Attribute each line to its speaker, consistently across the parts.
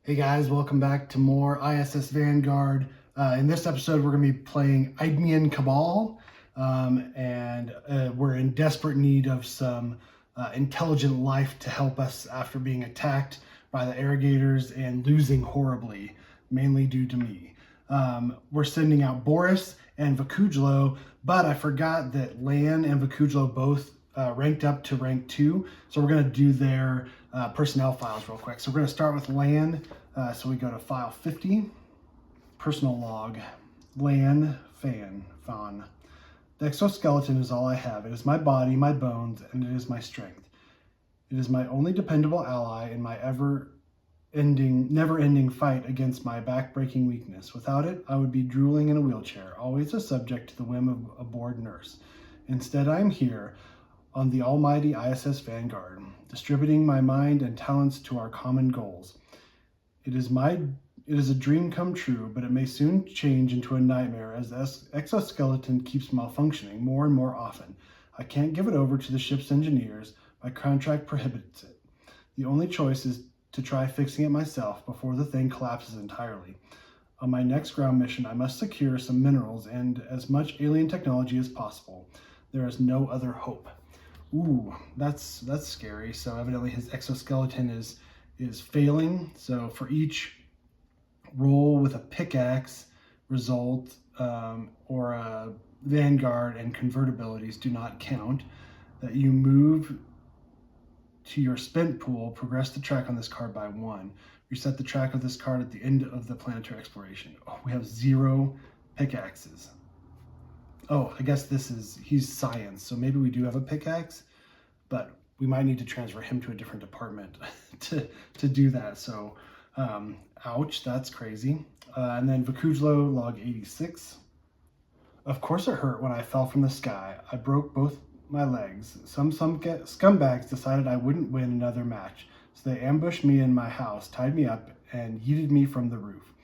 Speaker 1: Hey guys, welcome back to more ISS Vanguard. In this episode, we're going to be playing Idemian Cabal, and we're in desperate need of some intelligent life to help us after being attacked by the irrigators and losing horribly, mainly due to me. We're sending out Boris and Vakujlo, but I forgot that Lan and Vakujlo both ranked up to rank 2, so we're going to do their personnel files real quick. So we're going to start with Lan. So we go to file 50, personal log, Lan Fawn. The exoskeleton is all I have. It is my body, my bones, and it is my strength. It is my only dependable ally in my never-ending fight against my back-breaking weakness. Without it, I would be drooling in a wheelchair, always a subject to the whim of a bored nurse. Instead, I am here on the almighty ISS Vanguard, distributing my mind and talents to our common goals. It is a dream come true, but it may soon change into a nightmare as the exoskeleton keeps malfunctioning more and more often. I can't give it over to the ship's engineers. My contract prohibits it. The only choice is to try fixing it myself before the thing collapses entirely. On my next ground mission, I must secure some minerals and as much alien technology as possible. There is no other hope. Ooh, that's scary. So evidently his exoskeleton is failing. So for each roll with a pickaxe result or a Vanguard and convertibilities do not count, that you move to your spent pool, progress the track on this card by 1. Reset the track of this card at the end of the planetary exploration. Oh, we have 0 pickaxes. Oh, I guess he's science, so maybe we do have a pickaxe, but we might need to transfer him to a different department to do that. So, ouch, that's crazy. And then Vakujlo, log 86. Of course it hurt when I fell from the sky. I broke both my legs. Some scumbags decided I wouldn't win another match, so they ambushed me in my house, tied me up, and yeeted me from the roof.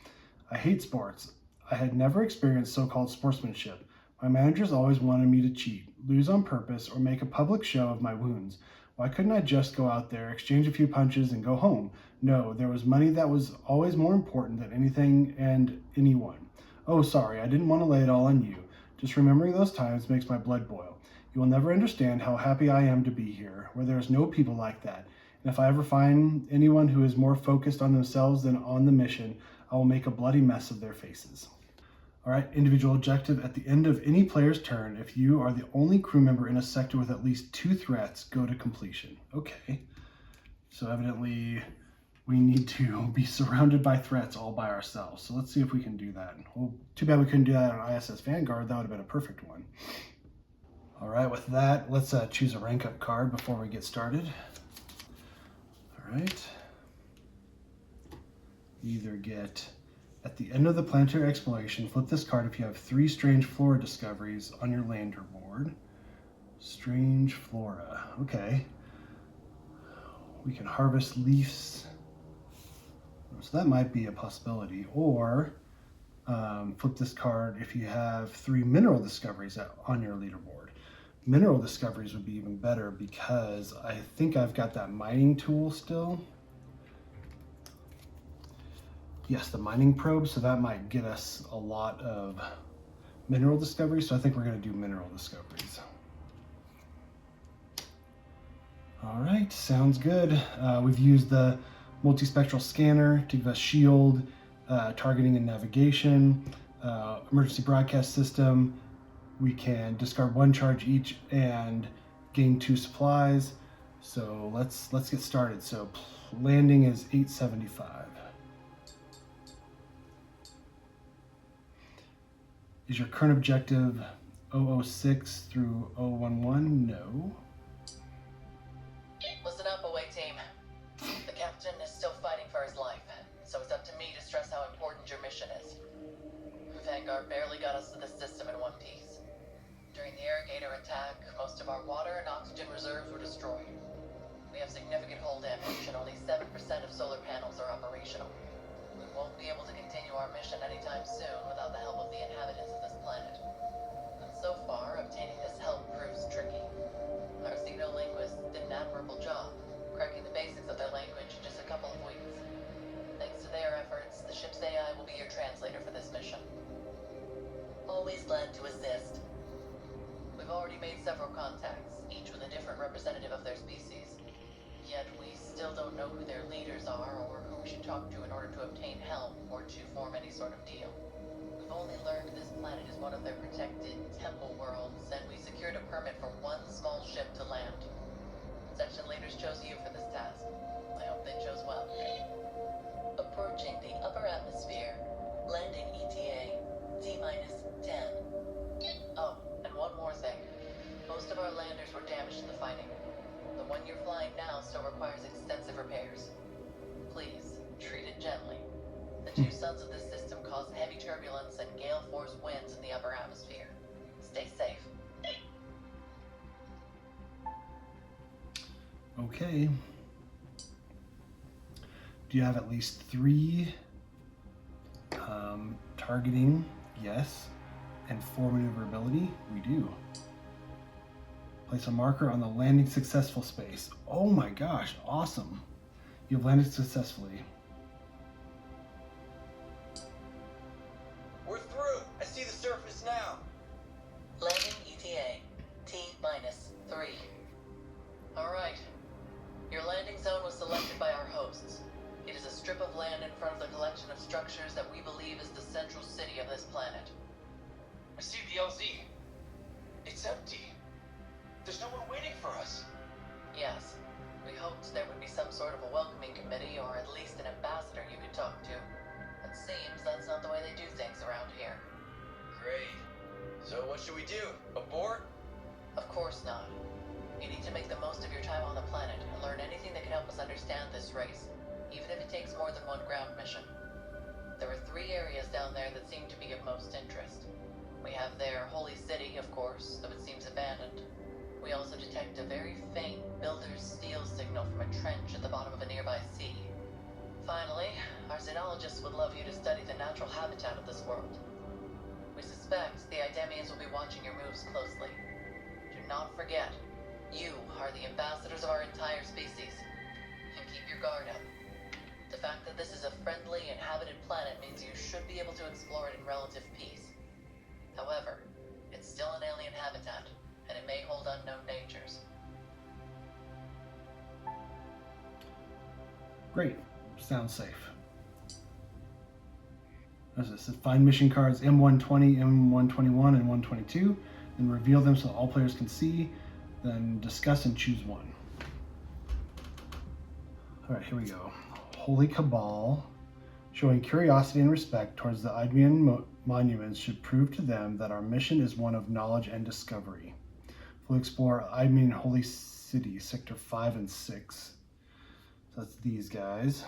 Speaker 1: I hate sports. I had never experienced so-called sportsmanship. My managers always wanted me to cheat, lose on purpose, or make a public show of my wounds. Why couldn't I just go out there, exchange a few punches, and go home? No, there was money that was always more important than anything and anyone. Oh, sorry, I didn't want to lay it all on you. Just remembering those times makes my blood boil. You will never understand how happy I am to be here, where there is no people like that. And if I ever find anyone who is more focused on themselves than on the mission, I will make a bloody mess of their faces. All right, individual objective. At the end of any player's turn, if you are the only crew member in a sector with at least 2 threats, go to completion. Okay, so evidently we need to be surrounded by threats all by ourselves. So let's see if we can do that. Well, too bad we couldn't do that on ISS Vanguard. That would have been a perfect one. All right, with that, let's choose a rank up card before we get started. All right. You either get, at the end of the planetary exploration, flip this card if you have 3 strange flora discoveries on your lander board. Strange flora, okay. We can harvest leaves, so that might be a possibility. Or flip this card if you have 3 mineral discoveries on your leaderboard. Mineral discoveries would be even better because I think I've got that mining tool still. Yes, the mining probe, so that might get us a lot of mineral discoveries, so I think we're going to do mineral discoveries. All right, sounds good. We've used the multispectral scanner to give us shield, targeting and navigation, emergency broadcast system. We can discard 1 charge each and gain 2 supplies. So let's get started. So landing is 875. Is your current objective 006 through 011? No.
Speaker 2: Listen up, away team. The captain is still fighting for his life, so it's up to me to stress how important your mission is. Vanguard barely got us to the system in one piece. During the irrigator attack, most of our water and oxygen reserves were destroyed. We have significant hull damage, and only 7% of solar panels are operational. We won't be able to continue our mission anytime soon without the help of the inhabitants of this planet. And so far, obtaining this help proves tricky. Our xenolinguists did an admirable job, cracking the basics of their language in just a couple of weeks. Thanks to always glad to assist. We've already made several contacts, each with a different representative of their species. Yet we still don't know who their leaders are or who we should talk to in order to obtain help or to form any sort of deal. We've only learned this planet is one of their protected temple worlds, and we secured a permit for one small ship to land. Section leaders chose you for this task. I hope they chose well. Approaching the upper atmosphere. Landing ETA. T-10. Oh, and one more thing. Most of our landers were damaged in the fighting. The one you're flying now still requires extensive repairs. Please, treat it gently. The two suns of this system cause heavy turbulence and gale force winds in the upper atmosphere. Stay safe.
Speaker 1: Okay. Do you have at least 3 targeting? Yes. And 4 maneuverability? We do. Place a marker on the landing successful space. Oh my gosh, awesome. You've landed successfully.
Speaker 3: We're through. I see the surface now.
Speaker 2: Landing ETA. T-3. Alright. Your landing zone was selected by our hosts. It is a strip of land in front of the collection of structures that we believe is the central city of this planet.
Speaker 3: I see the LZ. It's empty. There's no one waiting for us.
Speaker 2: Yes. We hoped there would be some sort of a welcoming committee or at least an ambassador you could talk to. It seems that's not the way they do things around here.
Speaker 3: Great. So what should we do? Abort?
Speaker 2: Of course not. You need to make the most of your time on the planet and learn anything that can help us understand this race, even if it takes more than one ground mission. There are 3 areas down there that seem to be of most interest. We have their holy city, of course, though it seems abandoned. We also detect a very faint builder's steel signal from a trench at the bottom of a nearby sea. Finally, our xenologists would love you to study the natural habitat of this world. We suspect the Idemians will be watching your moves closely. Do not forget, you are the ambassadors of our entire species. And keep your guard up. The fact that this is a friendly, inhabited planet means you should be able to explore it in relative peace. However, it's still an alien habitat, and it may hold unknown dangers.
Speaker 1: Great. Sounds safe. As it says, find mission cards M120, M121, and 122, and reveal them so all players can see. Then discuss and choose one. All right, here we go. Holy Cabal, showing curiosity and respect towards the Idemian monuments should prove to them that our mission is one of knowledge and discovery. We'll explore Idemian Holy City, Sector 5 and 6. So that's these guys.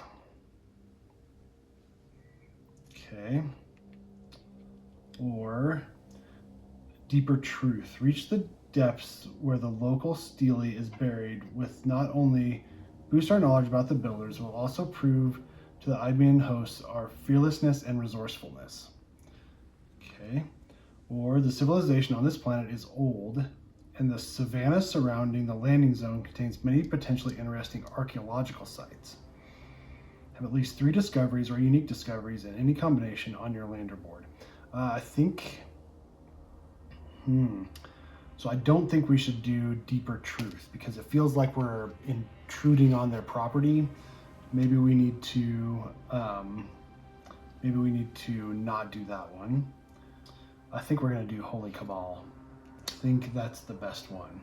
Speaker 1: Okay. Or Deeper Truth. Reach the depths where the local stele is buried with not only boost our knowledge about the builders, will also prove to the Idemian hosts our fearlessness and resourcefulness. Okay. Or the civilization on this planet is old, and the savanna surrounding the landing zone contains many potentially interesting archaeological sites. Have at least 3 discoveries or unique discoveries in any combination on your lander board. I think... So I don't think we should do Deeper Truth because it feels like we're intruding on their property. Maybe we need to not do that one. I think we're gonna do Holy Cabal. I think that's the best one.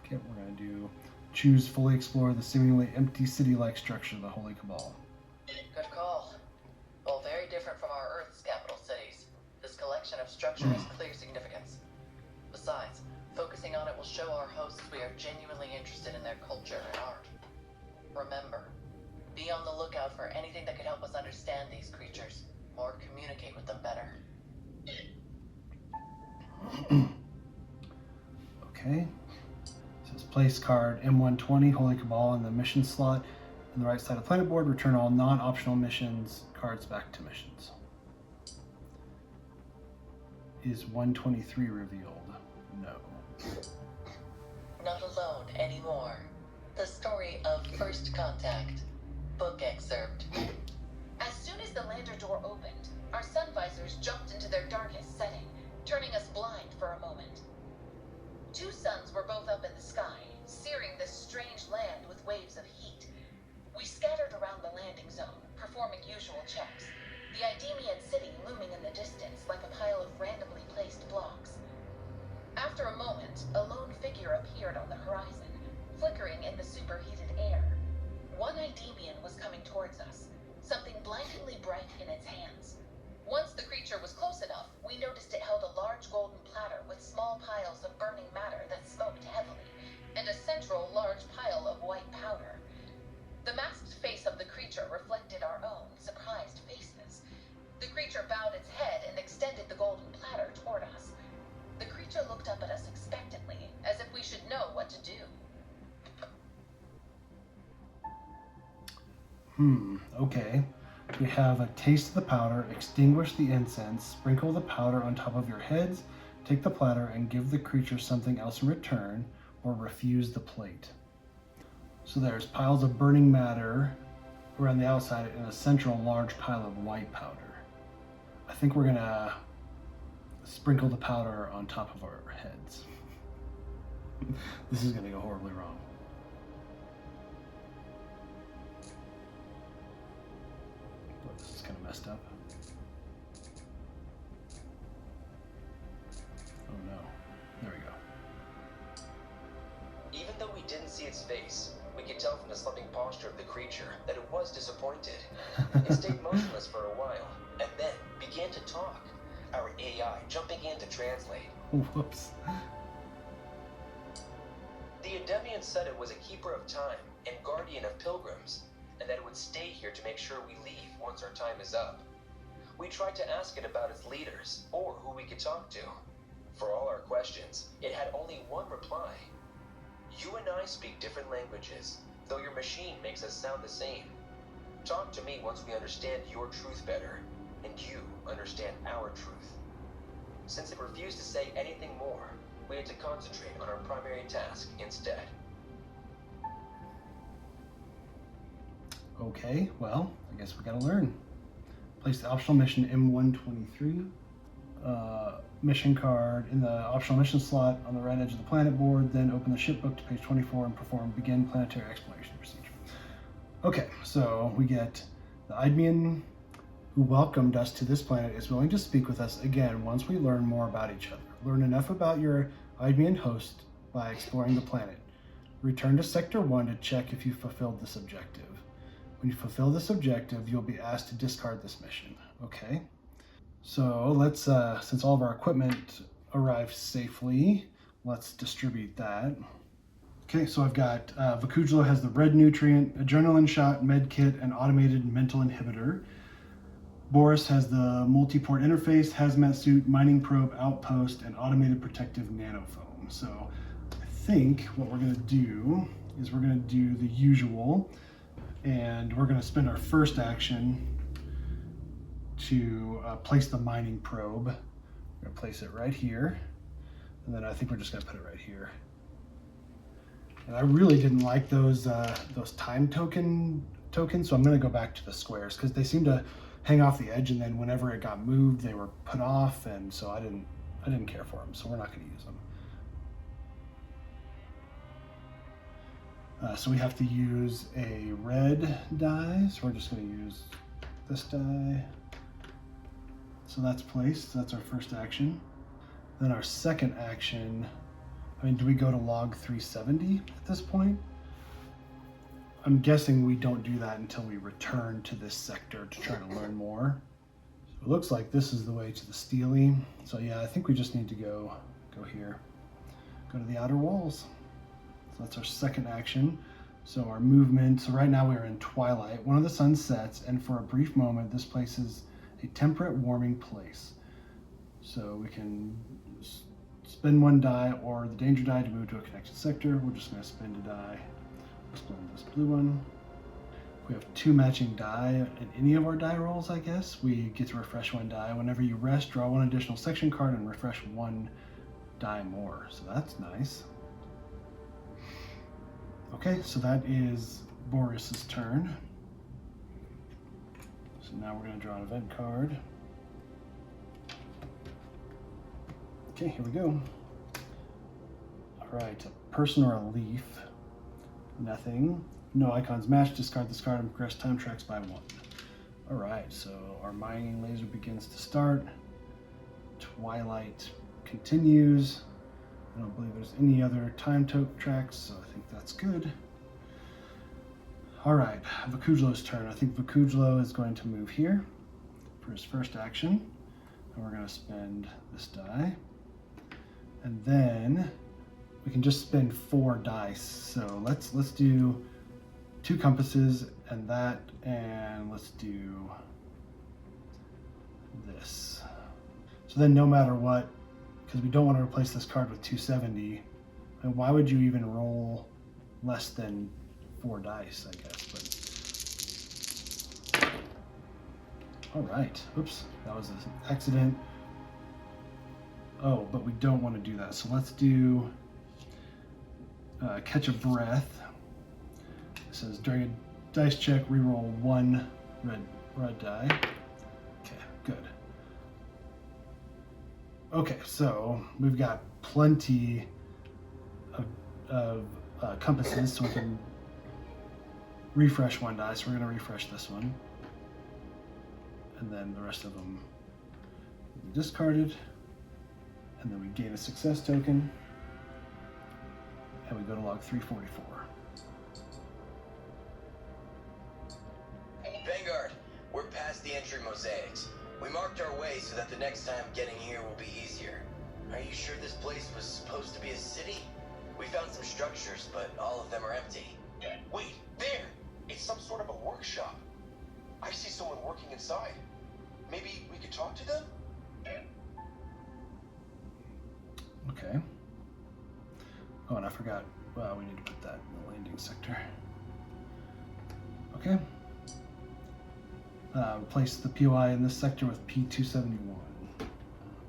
Speaker 1: Okay, we're gonna do choose fully explore the seemingly empty city-like structure of the Holy Cabal.
Speaker 2: Good call. While very different from our Earth's capital cities, this collection of structure has clear significance. Besides, focusing on it will show our hosts we are genuinely interested in their culture and art. Remember, be on the lookout for anything that could help us understand these creatures, or communicate with them better.
Speaker 1: Okay. Says place card M120 Holy Cabal in the mission slot on the right side of the planet board. Return all non-optional missions cards back to missions. Is 123 revealed? No.
Speaker 2: Not alone anymore. The story of First Contact. Book excerpt.
Speaker 4: As soon as the lander door opened,
Speaker 2: Our sun visors jumped into their darkest setting, turning us blind for a moment. Two suns were both up in the sky, searing this strange land with waves of heat. We scattered around the landing zone, performing usual checks. The Idemian city looming in the distance like a pile of randomly placed blocks. After a moment, a lone figure appeared on the horizon, flickering in the superheated air. One Idemian was coming towards us, something blindingly bright in its hands. Once the creature was close enough, we noticed it held a large golden platter with small piles of burning matter that smoked heavily, and a central large pile of white powder. The masked face of the creature reflected our own surprised faces. The creature bowed its head and extended the golden platter toward us. The creature looked up at us expectantly, as if we should know what to do.
Speaker 1: Okay. We have a taste of the powder, extinguish the incense, sprinkle the powder on top of your heads, take the platter and give the creature something else in return, or refuse the plate. So there's piles of burning matter around the outside and a central large pile of white powder. I think we're gonna sprinkle the powder on top of our heads. This is gonna go horribly wrong. But this is kind of messed up. Oh no. There we go.
Speaker 4: Even though we didn't see its face, we could tell from the slumping posture of the creature that it was disappointed. It stayed motionless for a while, and then began to talk, our AI jumping in to translate.
Speaker 1: Whoops.
Speaker 4: The Idemian said it was a keeper of time and guardian of pilgrims, and that it would stay here to make sure we leave once our time is up. We tried to ask it about its leaders, or who we could talk to. For all our questions, it had only one reply. You and I speak different languages, though your machine makes us sound the same. Talk to me once we understand your truth better, and you understand our truth. Since it refused to say anything more, we had to concentrate on our primary task instead.
Speaker 1: Okay, well, I guess we gotta learn. Place the optional mission M123 mission card in the optional mission slot on the right edge of the planet board, then open the ship book to page 24 and perform begin planetary exploration procedure. Okay, so we get the Idemian who welcomed us to this planet is willing to speak with us again once we learn more about each other. Learn enough about your Idemian host by exploring the planet. Return to Sector 1 to check if you fulfilled this objective. When you fulfill this objective, you'll be asked to discard this mission. Okay. So let's, since all of our equipment arrived safely, let's distribute that. Okay, so I've got Vakujlo has the red nutrient, adrenaline shot, med kit, and automated mental inhibitor. Boris has the multi-port interface, hazmat suit, mining probe, outpost, and automated protective nanofoam. So I think what we're going to do is we're going to do the usual, and we're going to spend our first action to place the mining probe. We're going to place it right here, and then I think we're just going to put it right here. And I really didn't like those time tokens, so I'm going to go back to the squares because they seem to hang off the edge, and then whenever it got moved, they were put off, and so I didn't care for them, so we're not going to use them. So we have to use a red die, so we're just going to use this die. So that's placed, so that's our first action. Then our second action, I mean, do we go to log 370 at this point? I'm guessing we don't do that until we return to this sector to try to learn more. So it looks like this is the way to the Steely. So yeah, I think we just need to go here. Go to the outer walls. So that's our second action. So our movement, so right now we're in twilight. One of the sun sets, and for a brief moment, this place is a temperate warming place. So we can spend one die or the danger die to move to a connected sector. We're just going to spend a die. Spend this blue one. If we have two matching die in any of our die rolls, I guess, we get to refresh one die. Whenever you rest, draw one additional section card and refresh one die more. So that's nice. Okay, so that is Boris's turn. So now we're going to draw an event card. Okay, here we go. All right, a person or a leaf. Nothing. No icons match. Discard this card and progress time tracks by 1. All right, so our mining laser begins to start. Twilight continues. I don't believe there's any other time tracks, so I think that's good. All right, Vakujlo's turn. I think Vakujlo is going to move here for his first action. And we're going to spend this die. And then we can just spend 4 dice. So let's do 2 compasses and that, and let's do this. So then no matter what, because we don't want to replace this card with 270, and why would you even roll less than 4 dice, I guess, but all right. Oops, that was an accident. Oh, but we don't want to do that. So let's do catch a breath. It says during a dice check, reroll 1 red die. Okay, good. Okay, so we've got plenty of compasses, so we can refresh 1 die. So we're going to refresh this one. And then the rest of them will be discarded. And then we gain a success token. And we go to log 344.
Speaker 5: Vanguard, we're past the entry mosaics. We marked our way so that the next time getting here will be easier. Are you sure this place was supposed to be a city? We found some structures, but all of them are empty.
Speaker 3: Wait, there! It's some sort of a workshop. I see someone working inside. Maybe we could talk to them?
Speaker 1: Okay. Oh, and I forgot. Well, we need to put that in the landing sector. Okay. Replace the POI in this sector with P271.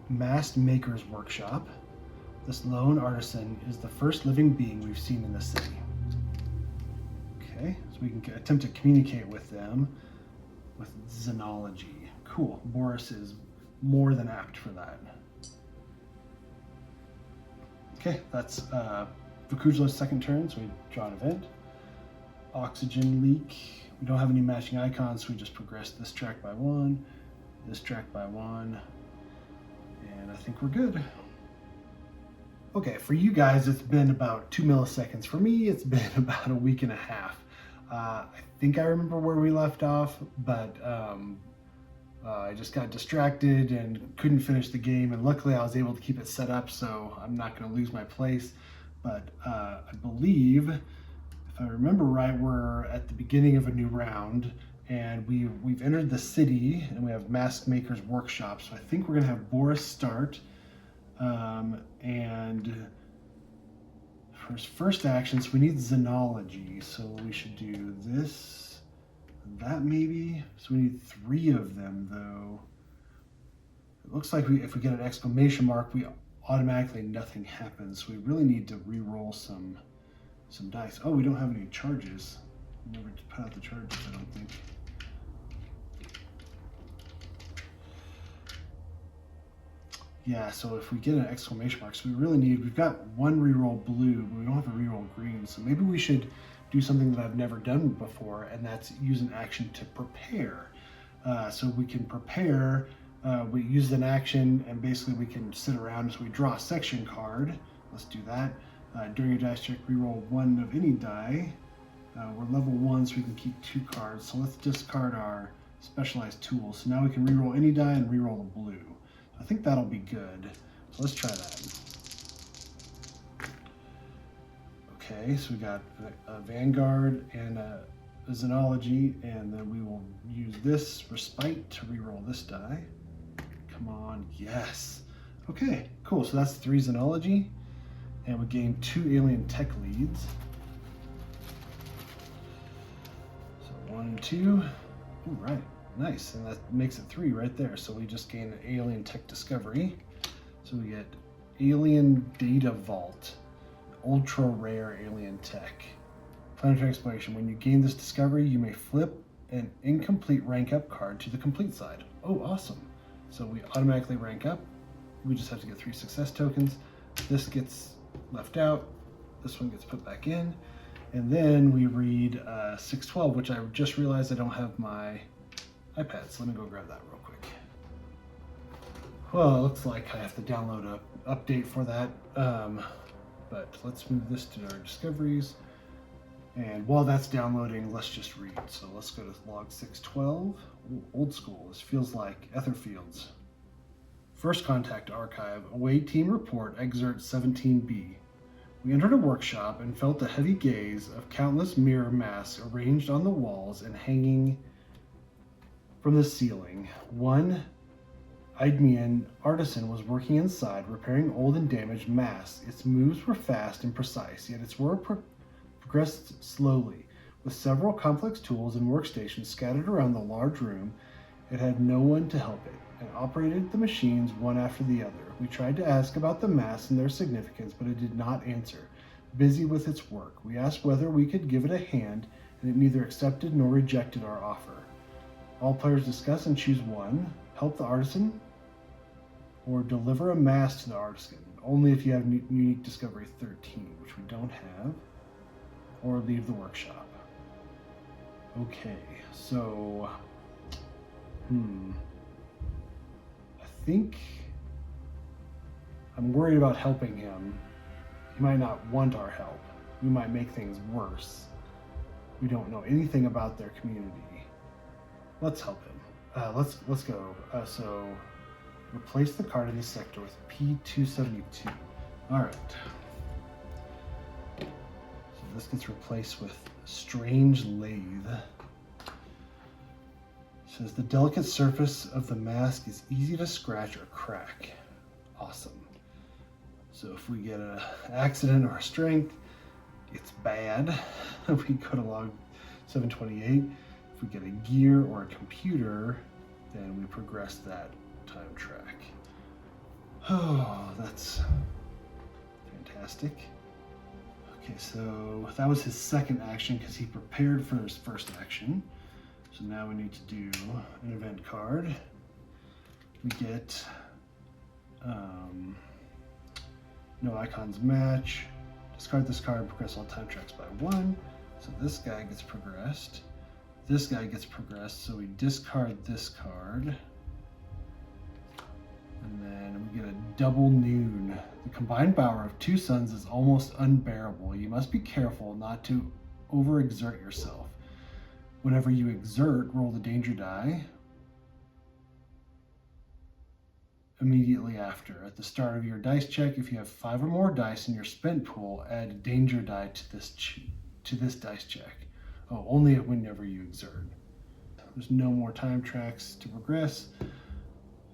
Speaker 1: Masked Maker's Workshop. This lone artisan is the first living being we've seen in the city. Okay, so we can attempt to communicate with them with xenology. Cool. Boris is more than apt for that. Okay, that's Vakujlo's second turn, so we draw an event. Oxygen leak. We don't have any matching icons, so we just progress this track by 1, this track by 1, and I think we're good. Okay, for you guys, it's been about 2 milliseconds. For me, it's been about a week and a half. I think I remember where we left off, but I just got distracted and couldn't finish the game, and luckily I was able to keep it set up, so I'm not going to lose my place. But I believe, if I remember right, we're at the beginning of a new round, and we've entered the city, and we have Mask Maker's Workshop. So I think we're going to have Boris start, and for his first actions, we need xenology, so we should do this, that maybe. So we need 3 of them, though. It looks like if we get an exclamation mark, we automatically nothing happens. So we really need to re-roll some dice. Oh, we don't have any charges. We never put out the charges, I don't think. Yeah, so if we get an exclamation mark, so we've got 1 reroll blue, but we don't have a reroll green. So maybe we should do something that I've never done before, and that's use an action to prepare. So we can prepare, we use an action, and basically we can sit around. So we draw a section card. Let's do that. During your dice check, reroll 1 of any die. We're level 1, so we can keep 2 cards. So let's discard our specialized tools. So now we can reroll any die and reroll the blue. I think that'll be good. So let's try that. Okay, so we got a Vanguard and a xenology, and then we will use this respite to reroll this die. Come on, yes. Okay, cool. So that's 3 xenology, and we gain 2 alien tech leads. So 1 and 2. All right. Nice, and that makes it 3 right there. So we just gain an alien tech discovery. So we get alien data vault, ultra rare alien tech. Planetary exploration. When you gain this discovery, you may flip an incomplete rank up card to the complete side. Oh, awesome. So we automatically rank up. We just have to get 3 success tokens. This gets left out. This one gets put back in. And then we read 612, which I just realized I don't have my iPad, so let me go grab that real quick. Well, it looks like I have to download an update for that, but let's move this to our discoveries. And while that's downloading, let's just read. So let's go to log 612. Ooh, old school. This feels like Etherfields. First contact archive. Away team report. Excerpt 17B. We entered a workshop and felt the heavy gaze of countless mirror masks arranged on the walls and hanging from the ceiling. One Idemian artisan was working inside, repairing old and damaged masks. Its moves were fast and precise, yet its work progressed slowly. With several complex tools and workstations scattered around the large room, it had no one to help it, and operated the machines one after the other. We tried to ask about the masks and their significance, but it did not answer, busy with its work. We asked whether we could give it a hand, and it neither accepted nor rejected our offer. All players discuss and choose one. Help the artisan, or deliver a mask to the artisan, only if you have unique discovery 13, which we don't have, or leave the workshop. Okay, so, I think I'm worried about helping him. He might not want our help. We might make things worse. We don't know anything about their community. Let's help him. Let's go. So replace the card in this sector with P272. All right. So this gets replaced with Strange Lathe. It says the delicate surface of the mask is easy to scratch or crack. Awesome. So if we get an accident or a strength, it's bad. We go to log 728. If we get a gear or a computer, then we progress that time track. Oh, that's fantastic. Okay, so that was his second action because he prepared for his first action. So now we need to do an event card. We get no icons match. Discard this card, progress all time tracks by 1. So this guy gets progressed. This guy gets progressed, so we discard this card. And then we get a double noon. The combined power of 2 suns is almost unbearable. You must be careful not to overexert yourself. Whenever you exert, roll the danger die. Immediately after. At the start of your dice check, if you have 5 or more dice in your spent pool, add a danger die to this dice check. Oh, only whenever you exert. There's no more time tracks to progress.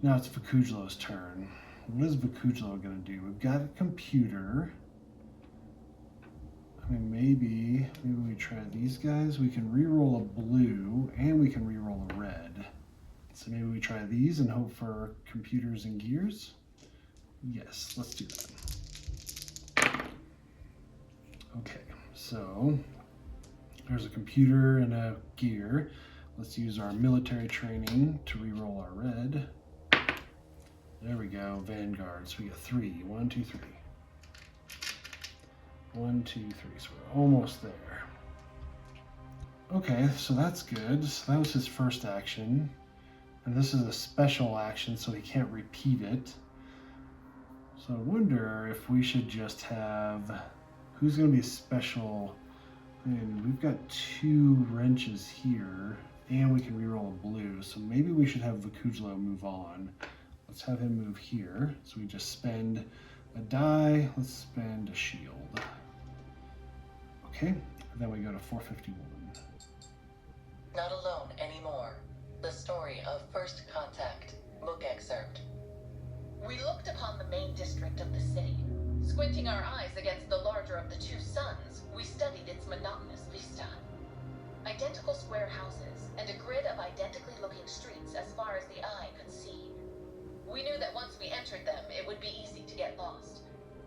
Speaker 1: Now it's Vakujlo's turn. What is Vakujlo going to do? We've got a computer. I mean, maybe we try these guys. We can re-roll a blue and we can re-roll a red. So maybe we try these and hope for computers and gears. Yes, let's do that. Okay, so there's a computer and a gear. Let's use our military training to re-roll our red. There we go, Vanguard. So we get 3. 1, 2, 3. 1, 2, 3. So we're almost there. Okay, so that's good. So that was his first action. And this is a special action, so he can't repeat it. So I wonder if we should just have... Who's going to be special? I mean, we've got 2 wrenches here, and we can reroll a blue. So maybe we should have Vakujlo move on. Let's have him move here. So we just spend a die. Let's spend a shield. Okay, and then we go to 451.
Speaker 2: Not alone anymore. The story of First Contact, book excerpt. We looked upon the main district of the city. Squinting our eyes against the larger of the 2 suns, we studied its monotonous vista. Identical square houses, and a grid of identically looking streets as far as the eye could see. We knew that once we entered them, it would be easy to get lost.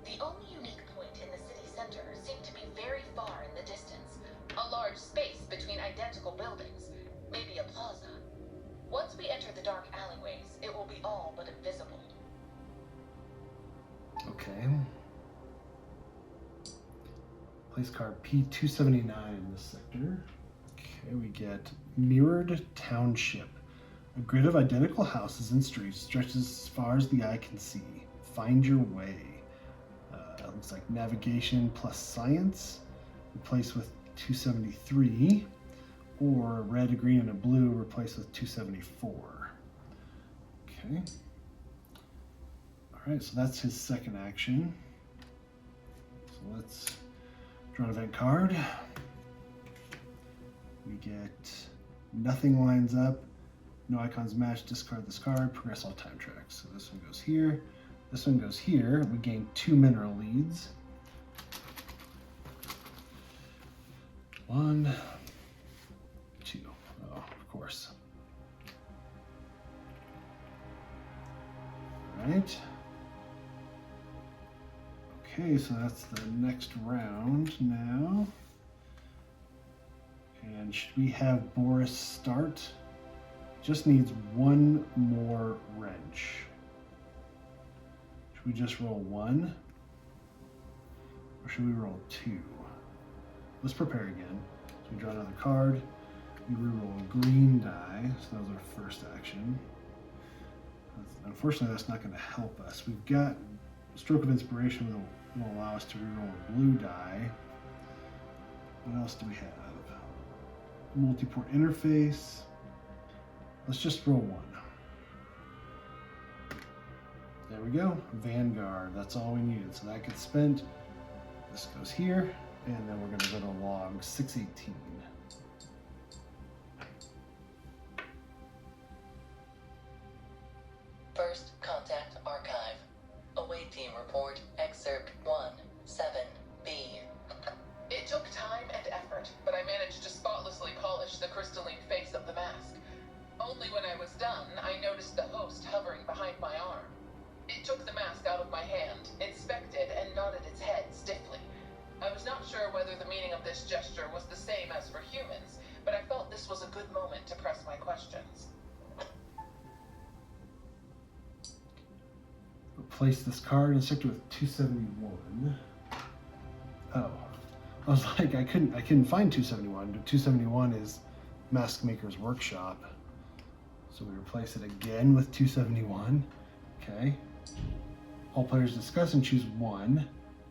Speaker 2: The only unique point in the city center seemed to be very far in the distance, a large space between identical buildings, maybe a plaza. Once we enter the dark alleyways, it will be all but invisible.
Speaker 1: Okay. Place card P279 in this sector. Okay, we get Mirrored Township. A grid of identical houses and streets stretches as far as the eye can see. Find your way. Looks like navigation plus science. Replace with 273. Or red, a green, and a blue replaced with 274. Okay. Alright, so that's his second action. So let's draw an event card. We get nothing lines up, no icons match, discard this card, progress all time tracks. So this one goes here, this one goes here. We gain 2 mineral leads. 1, 2. Oh, of course. All right. Okay, so that's the next round now. And should we have Boris start? Just needs 1 more wrench. Should we just roll 1? Or should we roll 2? Let's prepare again. So we draw another card. We reroll a green die. So that was our first action. Unfortunately, that's not going to help us. We've got Stroke of Inspiration will allow us to reroll a blue die. What else do we have? Multi-port interface. Let's just roll 1. There we go. Vanguard. That's all we needed. So that gets spent. This goes here. And then we're going to go to log 618.
Speaker 2: First contact archive. Away team report excerpt 17B. It took time and effort, but I managed to spotlessly polish the crystalline face of the mask. Only when I was done, I noticed the host hovering behind my arm. It took the mask out of my hand, inspected, and nodded its head stiffly. I was not sure whether the meaning of this gesture was the same as for humans, but I felt this was a good moment to press my questions.
Speaker 1: Replace this card in sector with 271. Oh. I was like, I couldn't find 271, but 271 is Mask Maker's Workshop. So we replace it again with 271. Okay. All players discuss and choose 1.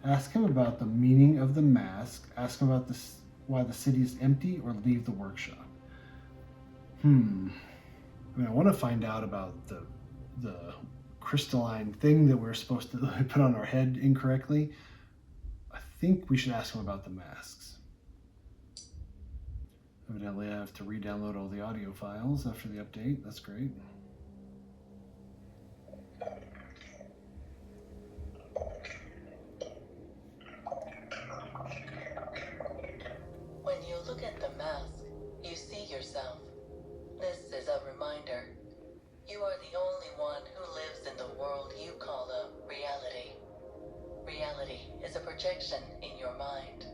Speaker 1: Ask him about the meaning of the mask. Ask him about why the city is empty, or leave the workshop. I mean, I want to find out about the crystalline thing that we're supposed to put on our head incorrectly. I think we should ask him about the masks. Evidently, I have to re-download all the audio files after the update. That's great.
Speaker 2: When you look at the mask, you see yourself. This is a reminder. You are the only one who lives in the world you call a reality. Reality is a projection in your mind.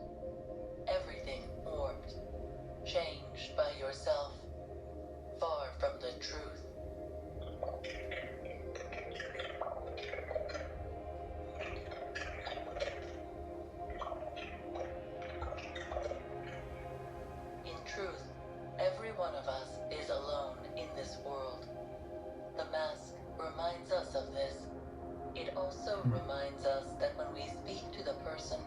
Speaker 2: Everything warped, changed by yourself, far from the truth. In truth, every one of us is alone in this world. The mask reminds us of this. It also reminds us that when we speak to the person,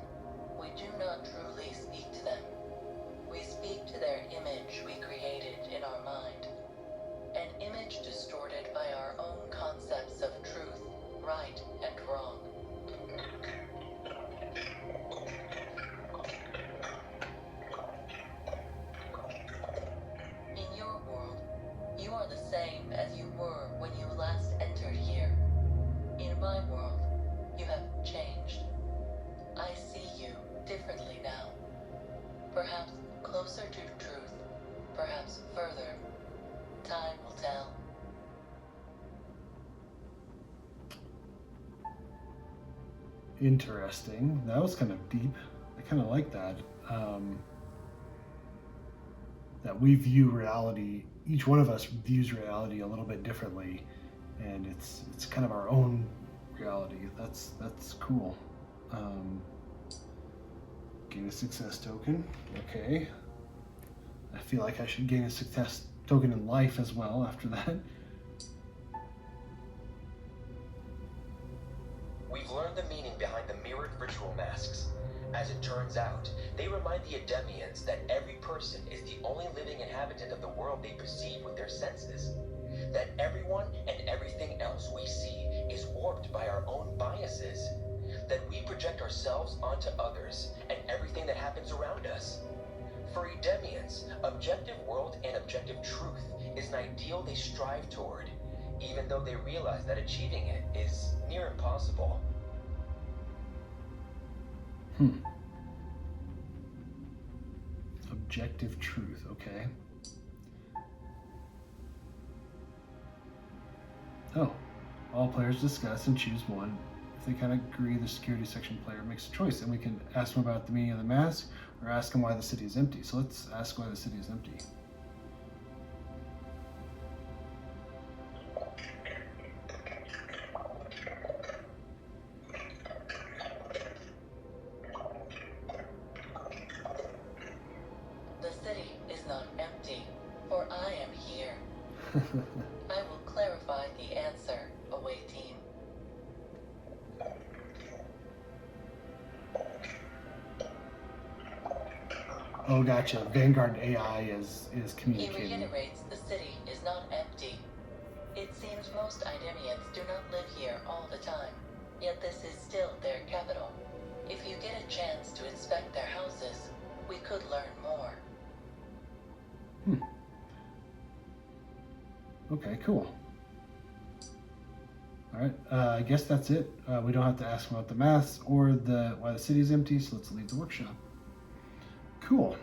Speaker 2: we do not truly speak to them. We speak to their image we created in our mind. An image distorted by our own concepts of truth, right and wrong. In your world, you are the same as you were when you last entered here. In my world, you have changed. I see you differently now. Perhaps closer to truth, perhaps further. Time will tell.
Speaker 1: Interesting. That was kind of deep. I kind of like that. That we view reality, each one of us views reality a little bit differently, and it's kind of our own reality. That's cool. Gain a success token. Okay. I feel like I should gain a success token in life as well after that.
Speaker 4: We've learned the meaning behind the mirrored ritual masks. As it turns out, they remind the Idemians that every person is the only living inhabitant of the world they perceive with their senses. That everyone and everything else we see is warped by our own biases. That we project ourselves onto others and everything that happens around us. For Idemians, objective world and objective truth is an ideal they strive toward, even though they realize that achieving it is near impossible.
Speaker 1: Objective truth, okay. Oh, all players discuss and choose one. If they kind of agree, the security section player makes a choice, and we can ask them about the meaning of the mask or ask them why the city is empty. So let's ask why the city is empty.
Speaker 2: The city is not empty, for I am here. I will clarify the answer, away team.
Speaker 1: Oh, gotcha. Vanguard AI is
Speaker 2: He
Speaker 1: communicating.
Speaker 2: reiterates the city is not empty. It seems most Idemians do not live here all the time, yet this is still their capital. If you get a chance to inspect their houses, we could learn more.
Speaker 1: Okay, cool. All right, I guess that's it. We don't have to ask about the maths or why the city's empty, so let's leave the workshop. Cool.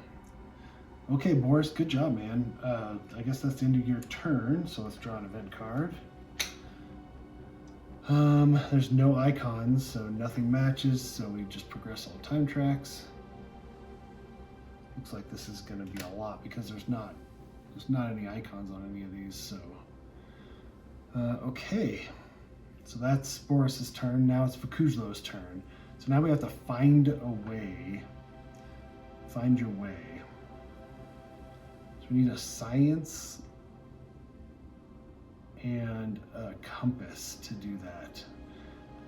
Speaker 1: Okay, Boris, good job, man. I guess that's the end of your turn, so let's draw an event card. There's no icons, so nothing matches, so we just progress all time tracks. Looks like this is going to be a lot because there's not any icons on any of these, so okay, so that's Boris's turn. Now it's Vakujlo's turn. So now we have to find a way. Find your way. So we need a science and a compass to do that.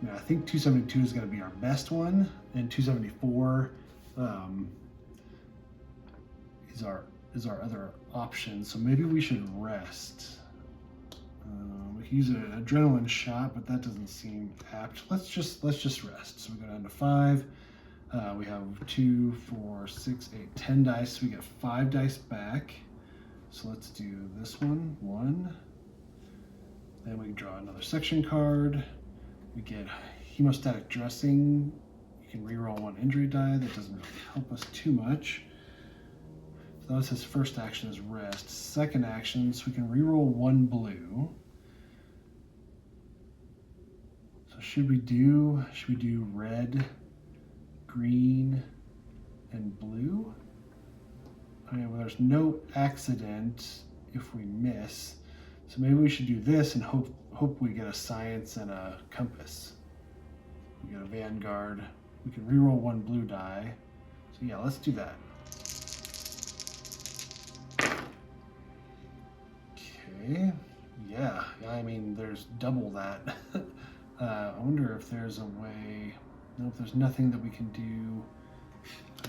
Speaker 1: Now, I think 272 is going to be our best one, and 274 is our other option. So maybe we should rest. We can use an adrenaline shot, but that doesn't seem apt. Let's just rest. So we go down to 5. We have 2, 4, 6, 8, 10 dice. We get 5 dice back. So let's do this one. 1. Then we draw another section card. We get hemostatic dressing. You can reroll 1 injury die. That doesn't really help us too much. So that was his first action, is rest. Second action, so we can reroll 1 blue. So should we do red, green, and blue? Okay, well, there's no accident if we miss. So maybe we should do this and hope we get a science and a compass. We get a Vanguard. We can reroll 1 blue die. So yeah, let's do that. Okay. Yeah, I mean, there's double that. I wonder if there's a way. Nope, there's nothing that we can do.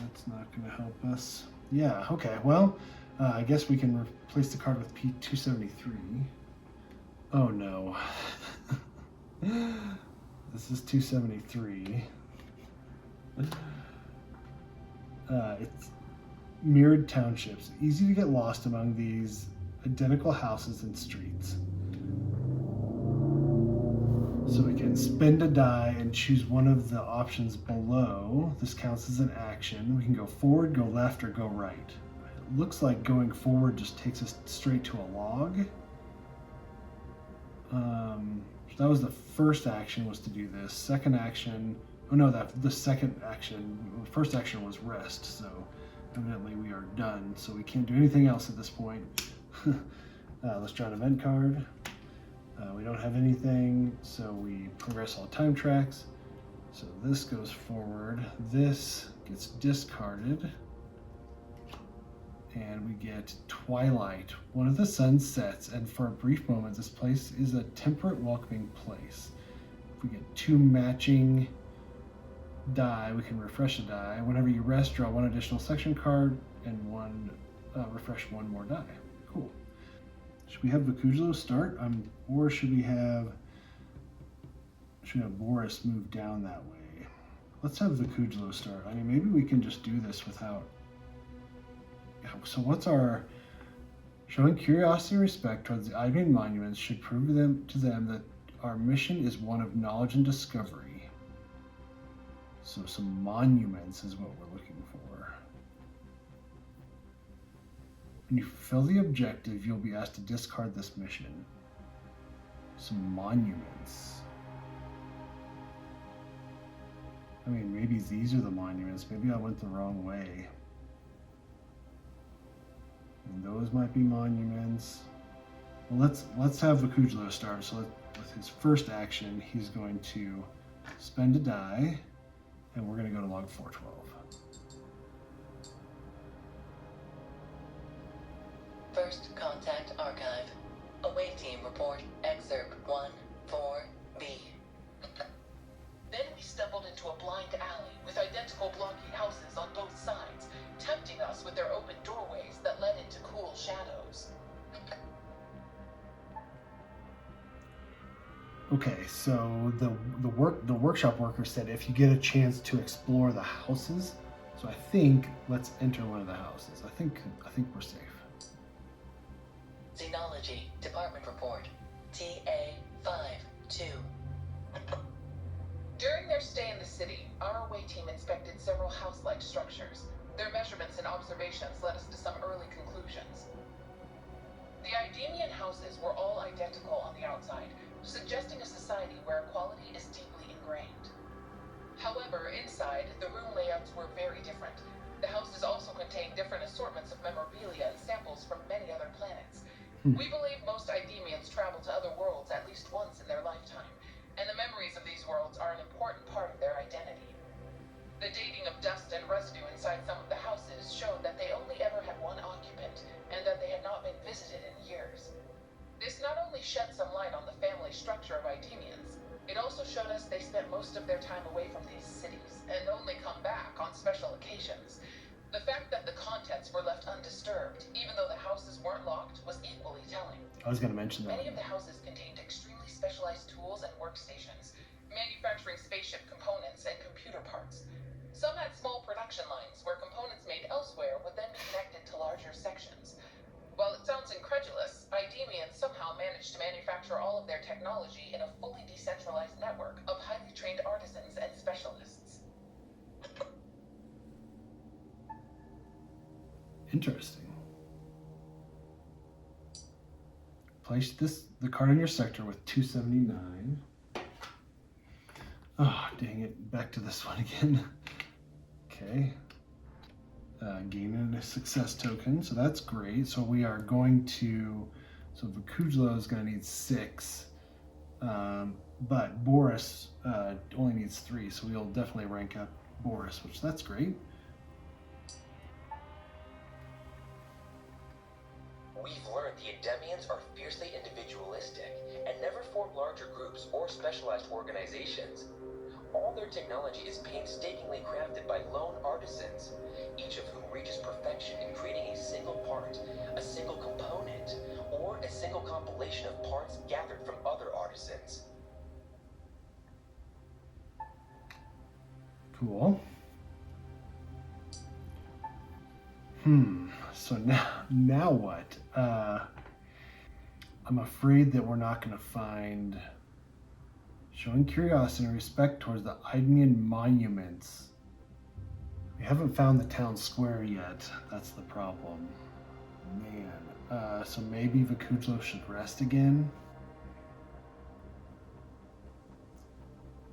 Speaker 1: That's not going to help us. Yeah, okay, well, I guess we can replace the card with P273. Oh no. This is 273. It's mirrored townships. Easy to get lost among these identical houses and streets. So we can spend a die and choose one of the options below. This counts as an action. We can go forward, go left, or go right. It looks like going forward just takes us straight to a log. So that was the first action, was to do this. Second action, oh no, the second action, the first action was rest, so evidently we are done. So we can't do anything else at this point. Let's draw an event card. We don't have anything, so we progress all time tracks. So this goes forward. This gets discarded. And we get Twilight. One of the sun sets, and for a brief moment, this place is a temperate, welcoming place. If we get 2 matching die, we can refresh a die. Whenever you rest, draw 1 additional section card and refresh 1 more die. Cool. Should we have Vakujlo start, or should we have Boris move down that way? Let's have Vakujlo start. I mean, maybe we can just do this without. So what's our showing curiosity and respect towards the Idemian monuments should prove to them that our mission is one of knowledge and discovery. So some monuments is what we're looking for. When you fulfill the objective, you'll be asked to discard this mission. Some monuments. I mean, maybe these are the monuments. Maybe I went the wrong way. And those might be monuments. Well, let's have Vakujlo start. So with his first action, he's going to spend a die, and we're going to go to log 412.
Speaker 2: First contact archive. Away team report excerpt 14B. Then we stumbled into a blind alley with identical blocky houses on both sides, tempting us with their open doorways that led into cool shadows.
Speaker 1: Okay, so the workshop worker said if you get a chance to explore the houses, so I think let's enter one of the houses. I think we're safe.
Speaker 2: Xenology Department Report TA-52. During their stay in the city, our away team inspected several house-like structures. Their measurements and observations led us to some early conclusions. The Idemian houses were all identical on the outside, suggesting a society where equality is deeply ingrained. However, inside, the room layouts were very different. The houses also contained different assortments of memorabilia and samples from many other planets. We believe most Idemians travel to other worlds at least once in their lifetime, and the memories of these worlds are an important part of their identity. The dating of dust and residue inside some of the houses showed that they only ever had one occupant, and that they had not been visited in years. This not only shed some light on the family structure of Idemians, it also showed us they spent most of their time away from these cities, and only come back on special occasions. The fact that the contents were left undisturbed, even though the houses weren't locked, was equally telling.
Speaker 1: I was going to mention that.
Speaker 2: Many of the houses contained extremely specialized tools and workstations, manufacturing spaceship components and computer parts. Some had small production lines where components made elsewhere would then be connected to larger sections. While it sounds incredulous, Idemians somehow managed to manufacture all of their technology in a fully decentralized network of highly trained artisans and specialists.
Speaker 1: Interesting. Place the card in your sector with 279. Oh, dang it. Back to this one again. Okay. Gaining a success token, so that's great. So we are going to, so Vakujlo is going to need 6, but Boris only needs 3, so we'll definitely rank up Boris, which that's great.
Speaker 4: We've learned the Idemians are fiercely individualistic and never form larger groups or specialized organizations. All their technology is painstakingly crafted by lone artisans, each of whom reaches perfection in creating a single part, a single component, or a single compilation of parts gathered from other artisans.
Speaker 1: Cool. So now what? I'm afraid that we're not going to find showing curiosity and respect towards the Idemian monuments. We haven't found the town square yet. That's the problem. Man. So maybe Vakujlo should rest again.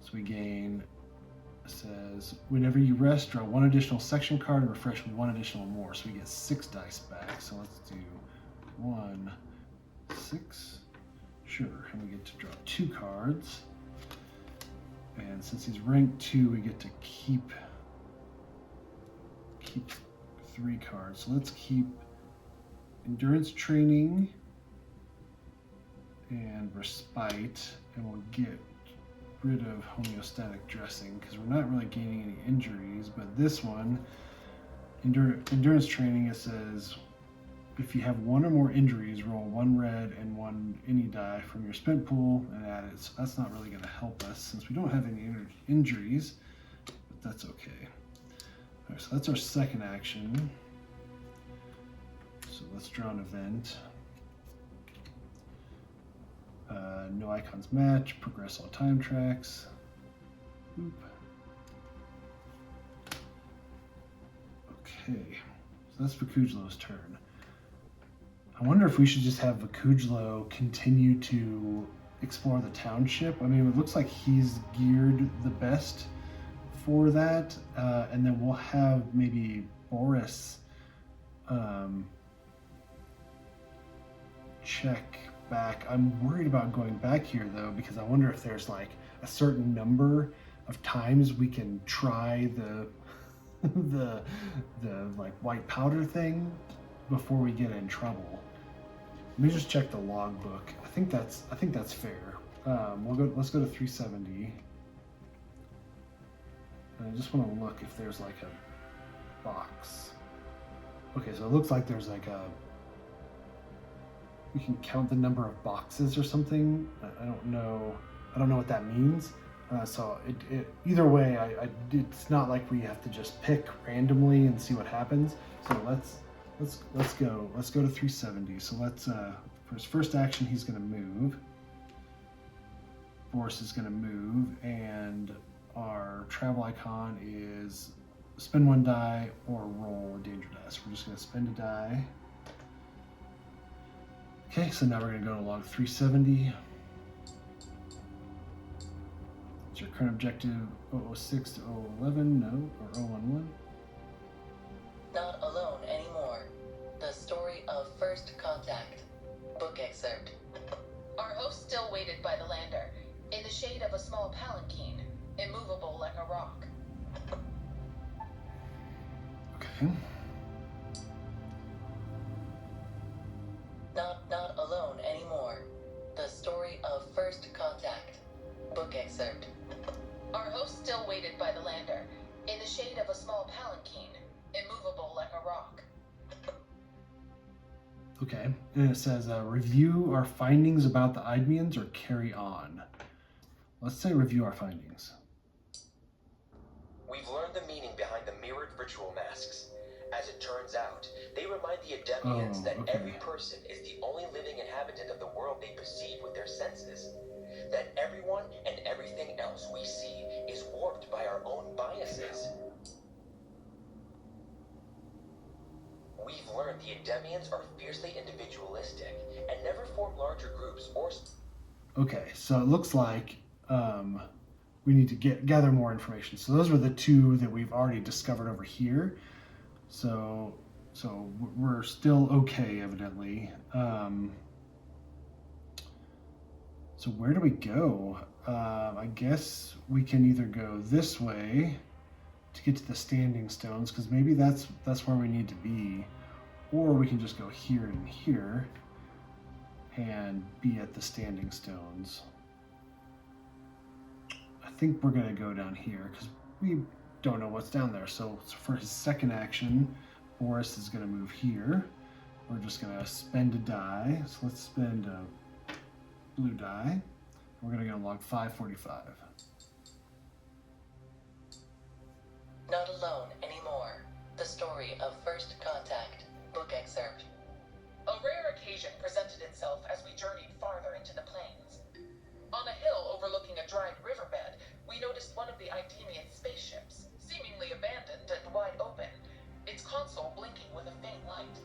Speaker 1: So we gain, it says, whenever you rest, draw 1 additional section card and refresh 1 additional more. So we get 6 dice back. So let's do 1, 6. Sure, and we get to draw 2 cards. And since he's rank 2, we get to keep 3 cards. So let's keep endurance training and respite, and we'll get rid of homeostatic dressing because we're not really gaining any injuries. But this one, endurance training, it says if you have 1 or more injuries, roll 1 red and 1 any die from your spent pool and add it. So that's not really going to help us since we don't have any injuries, but that's okay. All right, so that's our second action. So let's draw an event. No icons match, progress all time tracks. Oop. Okay, so that's Vakujlo's turn. I wonder if we should just have Vakujlo continue to explore the township. I mean, it looks like he's geared the best for that, and then we'll have maybe Boris check back. I'm worried about going back here though, because I wonder if there's like a certain number of times we can try the the like white powder thing before we get in trouble. Let me just check the logbook. I think that's fair. Let's go to 370. And I just want to look if there's like a box. Okay, so it looks like there's like a, we can count the number of boxes or something. I don't know what that means. So either way, it's not like we have to just pick randomly and see what happens. So let's go to 370. So let's for his first action, he's going to move. Boris is going to move, and our travel icon is spend 1 die or roll a danger die. So we're just going to spend a die. Okay, so now we're going to go to log 370. Is your current objective 006 to 011? No, or 011?
Speaker 2: Not alone anymore. The story of first contact. Book excerpt.
Speaker 6: Our host still waited by the lander, in the shade of a small palanquin, immovable like a rock.
Speaker 1: Okay.
Speaker 2: Not alone anymore. The story of first contact. Book excerpt.
Speaker 6: Our host still waited by the lander, in the shade of a small palanquin, immovable like a rock.
Speaker 1: Okay, and it says review our findings about the Idemians or carry on. Let's say review our findings.
Speaker 4: We've learned the meaning behind the mirrored ritual masks. As it turns out, they remind the Idemians that every person is the only living inhabitant of the world they perceive with their senses. That everyone and everything else we see is warped by our own biases. We've learned the Idemians are fiercely individualistic and never form larger groups or...
Speaker 1: Okay, so it looks like we need to gather more information. So those were the 2 that we've already discovered over here. So we're still okay, evidently. So where do we go? I guess we can either go this way to get to the standing stones, because maybe that's where we need to be, or we can just go here and here and be at the standing stones. I think we're gonna go down here because we don't know what's down there. So for his second action, Boris is gonna move here. We're just gonna spend a die. So let's spend a blue die. We're gonna go log 545.
Speaker 2: Not alone anymore. The story of first contact. Book excerpt.
Speaker 6: A rare occasion presented itself as we journeyed farther into the plains. On a hill overlooking a dried riverbed, we noticed one of the Idemian spaceships, seemingly abandoned and wide open, its console blinking with a faint light.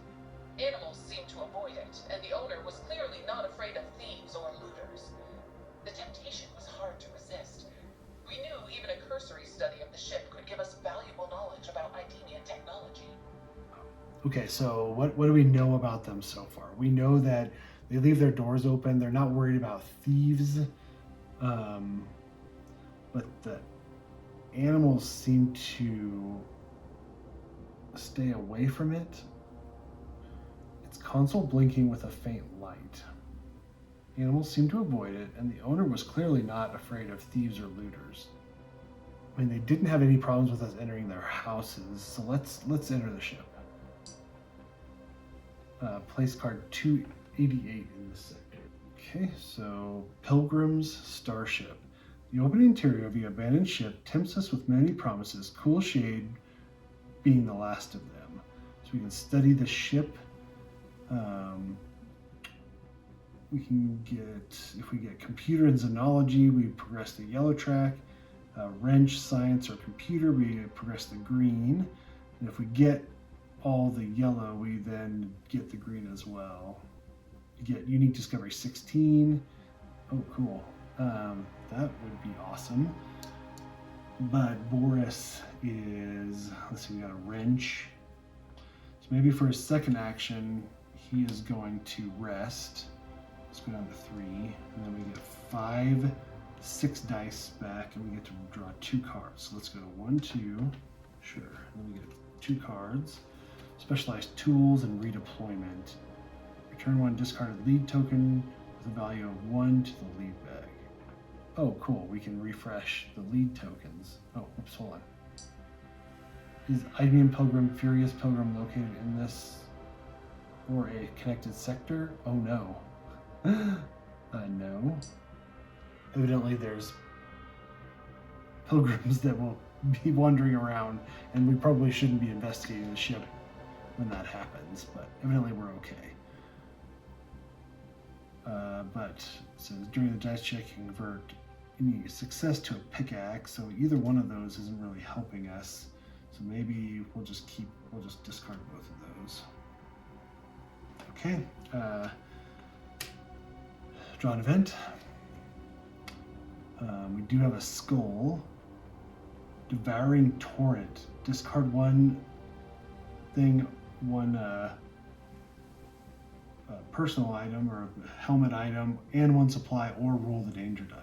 Speaker 6: Animals seemed to avoid it, and the owner was clearly not afraid of thieves or looters. The temptation was hard to resist. We knew even a cursory study of the ship could give us valuable knowledge about Idemian technology.
Speaker 1: Okay, so what do we know about them so far? We know that They leave their doors open. They're not worried about thieves. But the animals seem to stay away from it. Its console blinking with a faint light. Animals seem to avoid it, and the owner was clearly not afraid of thieves or looters. I mean, they didn't have any problems with us entering their houses, so let's enter the ship. Place card 288 in this sector. Okay, so Pilgrim's Starship. The open interior of the abandoned ship tempts us with many promises, cool shade being the last of them. So we can study the ship. We can get, if we get computer and xenology, we progress the yellow track. Wrench, science, or computer, we progress the green. And if we get all the yellow, we then get the green as well. You get unique discovery 16. Oh, cool. That would be awesome. But Boris is, let's see, we got a wrench. So maybe for his second action, he is going to rest. Let's go down to 3, and then we get 6 dice back, and we get to draw 2 cards. So let's go 1, 2, sure. And then we get 2 cards. Specialized tools and redeployment. Return 1 discarded lead token with a value of 1 to the lead bag. Oh, cool. We can refresh the lead tokens. Oh, oops, hold on. Is Idemian Pilgrim, Furious Pilgrim located in this or a connected sector? Oh no. No. Evidently there's pilgrims that will be wandering around, and we probably shouldn't be investigating the ship when that happens, but evidently we're okay. But it says during the dice check you convert any success to a pickaxe, so either one of those isn't really helping us. So maybe we'll just discard both of those. Okay. Draw an event. We do have a skull. Devouring Torrent. Discard 1 thing, 1 personal item or helmet item, and 1 supply, or roll the danger die.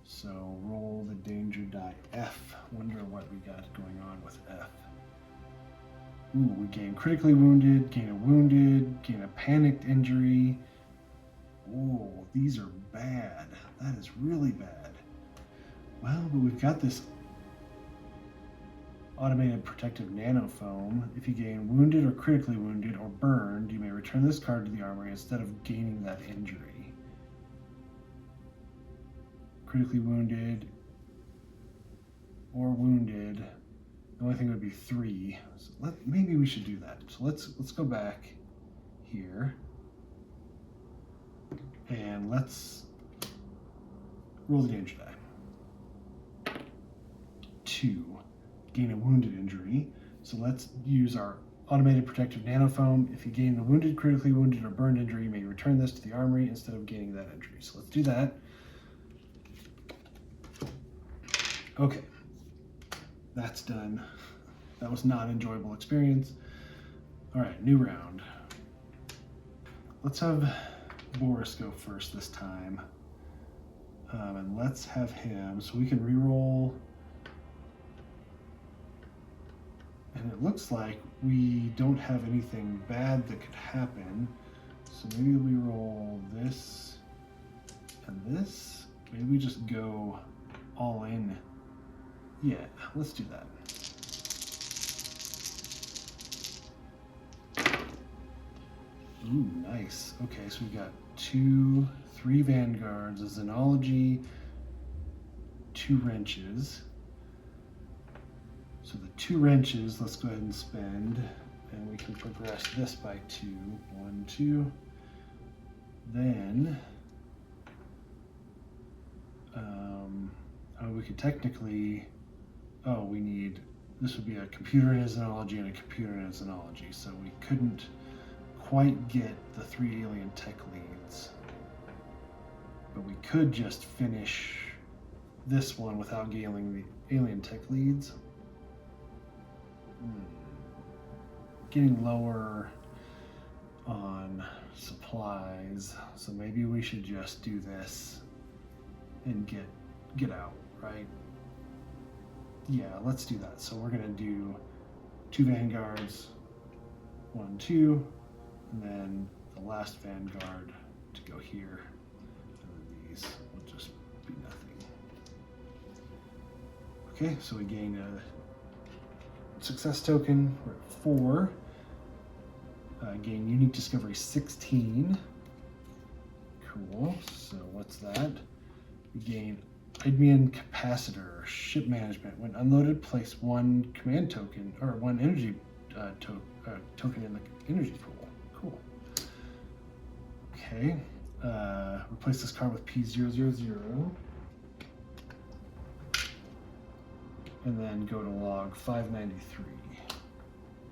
Speaker 1: So roll the danger die F. Wonder what we got going on with F. Ooh, we gain critically wounded, gain a wounded, gain a panicked injury. Ooh, these are bad. That is really bad. Well, but we've got this automated protective nanofoam. If you gain wounded or critically wounded or burned, you may return this card to the armory instead of gaining that injury. Critically wounded or wounded, the only thing would be 3. So maybe we should do that. So let's go back here and let's roll the danger die. 2. Gain a wounded injury. So let's use our automated protective nanofoam. If you gain the wounded, critically wounded, or burned injury, you may return this to the armory instead of gaining that injury. So let's do that. Okay, that's done. That was not an enjoyable experience. All right, new round. Let's have Boris go first this time. And let's have him, so we can reroll. And it looks like we don't have anything bad that could happen. So maybe we roll this and this. Maybe we just go all in. Yeah, let's do that. Ooh, nice. Okay, so we've got 3 Vanguards, a Xenology, 2 wrenches. So the 2 wrenches, let's go ahead and spend, and we can progress this by 2. 1, 2. Then, we could technically, we need, this would be a computer and a Xenology and a computer and a Xenology, so we couldn't quite get the 3 alien tech leads. But we could just finish this one without gaining the alien tech leads. Getting lower on supplies, so maybe we should just do this and get out, right? Yeah, let's do that. So we're gonna do 2 Vanguards, 1, 2, and then the last Vanguard to go here, and then these will just be nothing. Okay, so we gain a success token. We're at 4. Gain unique discovery 16. Cool. So what's that? We gain Idemian capacitor, ship management. When unloaded, place 1 command token or 1 energy token in the energy pool. Cool. Okay. Replace this card with P000. And then go to log 593.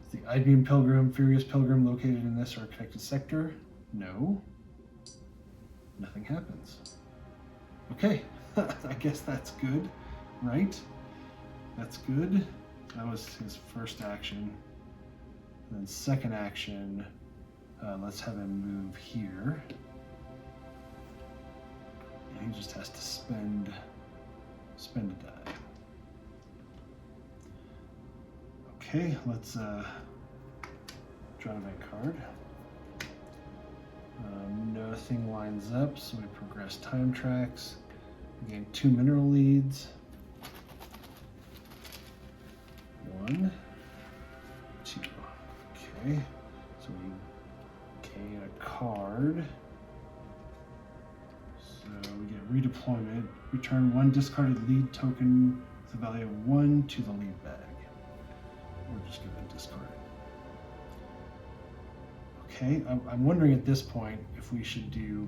Speaker 1: Is the Idemian Pilgrim, Furious Pilgrim located in this or connected sector? No. Nothing happens. Okay, I guess that's good, right? That's good. That was his first action. And then second action, let's have him move here. And he just has to spend a die. Okay, let's draw a event card. Nothing lines up, so we progress time tracks. We gain 2 mineral leads. 1, 2. Okay, so we gain a card. So we get redeployment. Return 1 discarded lead token with a value of 1 to the lead bag. We're just going to discard it. Okay, I'm wondering at this point if we should do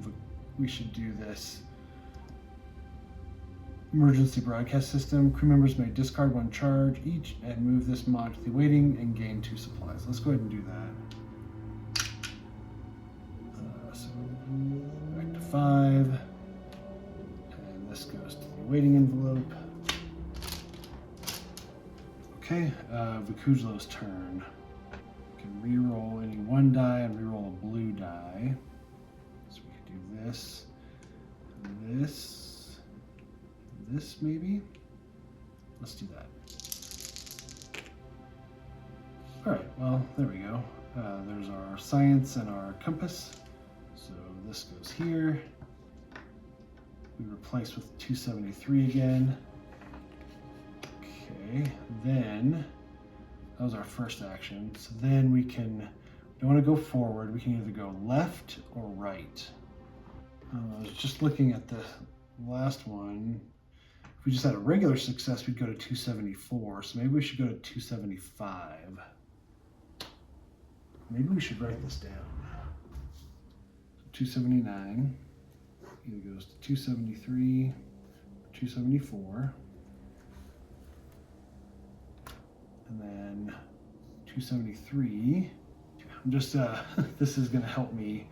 Speaker 1: this emergency broadcast system. Crew members may discard 1 charge each and move this mod to the waiting and gain 2 supplies. Let's go ahead and do that. So back to 5, and this goes to the waiting envelope. Okay, Vakujlo's turn. We can reroll any 1 die and reroll a blue die. So we can do this, this maybe? Let's do that. Alright, well, there we go. There's our science and our compass. So this goes here. We replace with 273 again. Okay, then that was our first action. So then we don't want to go forward. We can either go left or right. I was just looking at the last one. If we just had a regular success, we'd go to 274. So maybe we should go to 275. Maybe we should write this down. 279 either goes to 273 or 274. And then 273, I'm just, this is gonna help me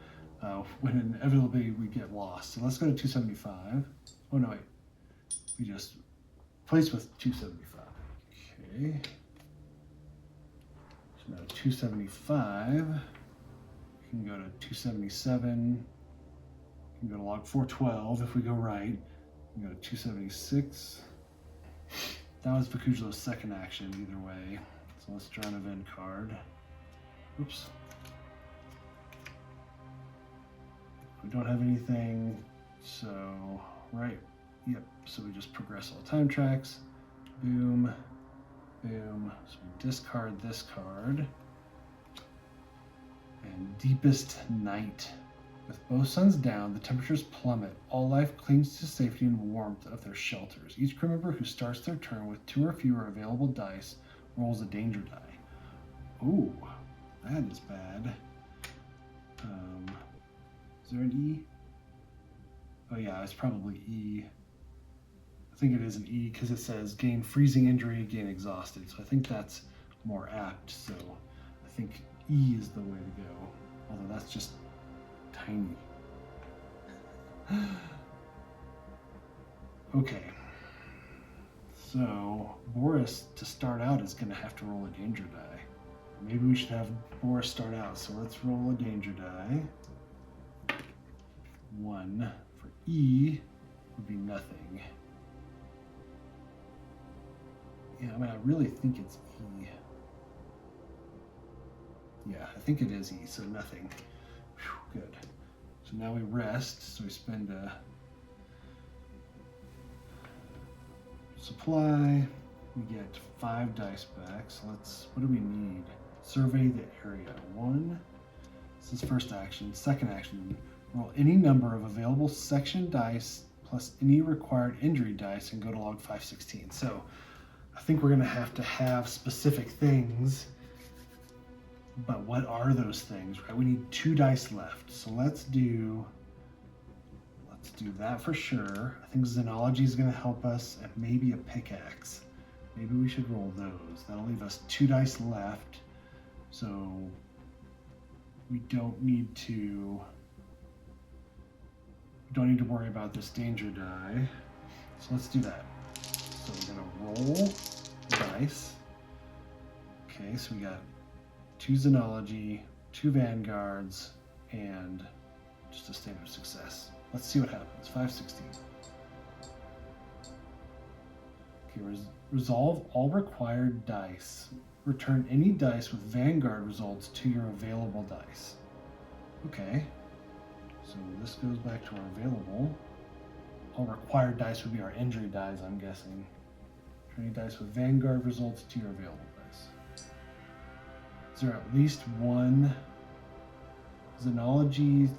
Speaker 1: when inevitably we get lost. So let's go to 275. Oh no, wait, we just place with 275. Okay, so now 275, we can go to 277, we can go to log 412 if we go right, we can go to 276. That was Vakujlo's second action either way. So let's draw an event card. Oops. We don't have anything, so, right, yep. So we just progress all time tracks. Boom, boom. So we discard this card. And Deepest Night. With both suns down, the temperatures plummet. All life clings to safety and warmth of their shelters. Each crew member who starts their turn with 2 or fewer available dice rolls a danger die. Ooh, that is bad. Is there an E? Oh yeah, it's probably E. I think it is an E because it says gain freezing injury, gain exhausted. So I think that's more apt. So I think E is the way to go. Although that's just tiny. Okay. So Boris, to start out, is going to have to roll a danger die. Maybe we should have Boris start out. So let's roll a danger die. 1 for E would be nothing. Yeah, I mean, I really think it's E. Yeah, I think it is E, so nothing. Whew, good. So now we rest, so we spend a supply. We get 5 dice back, so what do we need? Survey the area. 1, this is first action. Second action, roll any number of available section dice plus any required injury dice and go to log 516. So I think we're gonna have to have specific things, but what are those things, right? We need 2 dice left. So let's do that for sure. I think Xenology is gonna help us, and maybe a pickaxe. Maybe we should roll those. That'll leave us 2 dice left. So we don't need to worry about this danger die. So let's do that. So we're gonna roll dice. Okay, so we got 2 Xenology, 2 Vanguards, and just a standard success. Let's see what happens. 516. Okay, resolve all required dice. Return any dice with Vanguard results to your available dice. Okay, so this goes back to our available. All required dice would be our injury dice, I'm guessing. Return any dice with Vanguard results to your available dice. Is there at least one Xenology,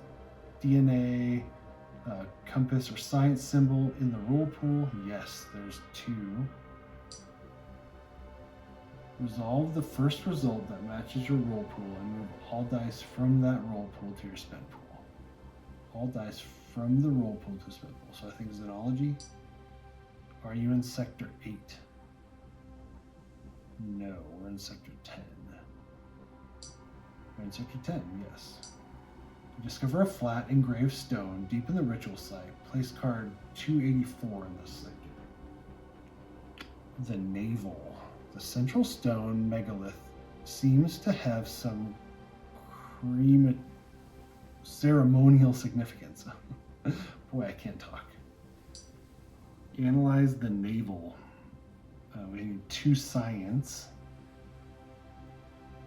Speaker 1: DNA, compass, or science symbol in the roll pool? Yes, there's 2. Resolve the first result that matches your roll pool and move all dice from that roll pool to your spent pool. All dice from the roll pool to spent pool. So I think Xenology. Are you in sector 8? No, we're in sector 10. We're in sector 10, yes. You discover a flat engraved stone deep in the ritual site. Place card 284 in this sector. The navel. The central stone megalith seems to have some ceremonial significance. Boy, I can't talk. Analyze the navel. We need 2 science,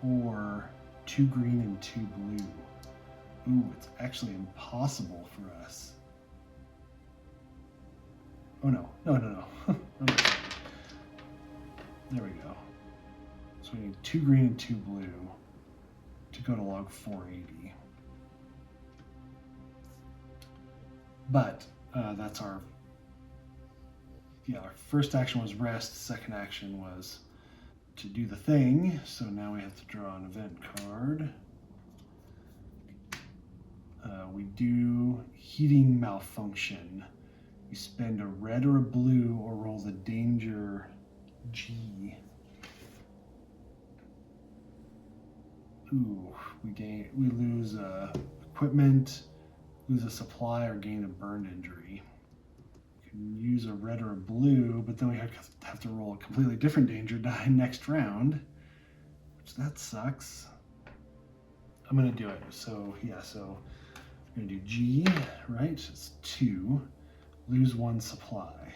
Speaker 1: or 2 green and 2 blue. Ooh, it's actually impossible for us. Oh no. There we go. So we need 2 green and 2 blue to go to log 480. But that's our first action was rest, second action was to do the thing. So now we have to draw an event card. We do heating malfunction. You spend a red or a blue or roll the danger G. Ooh, we lose equipment, lose a supply, or gain a burned injury. You can use a red or a blue, but then we have to roll a completely different danger die next round, which that sucks. I'm gonna do it. So yeah, so we're gonna do G, right? It's 2. Lose 1 supply.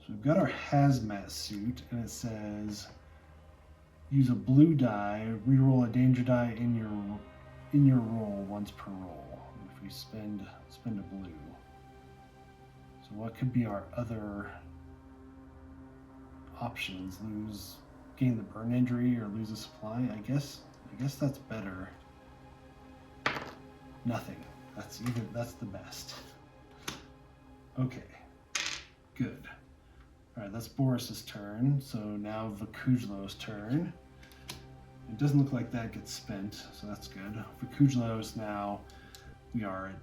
Speaker 1: So we've got our hazmat suit, and it says use a blue die, reroll a danger die in your roll once per roll. If we spend a blue. So what could be our other options? Gain the burn injury or lose a supply? I guess that's better. Nothing. That's the best. Okay. Good. Alright, that's Boris's turn. So now Vakujlo's turn. It doesn't look like that gets spent, so that's good. Vakujlo's now, we are at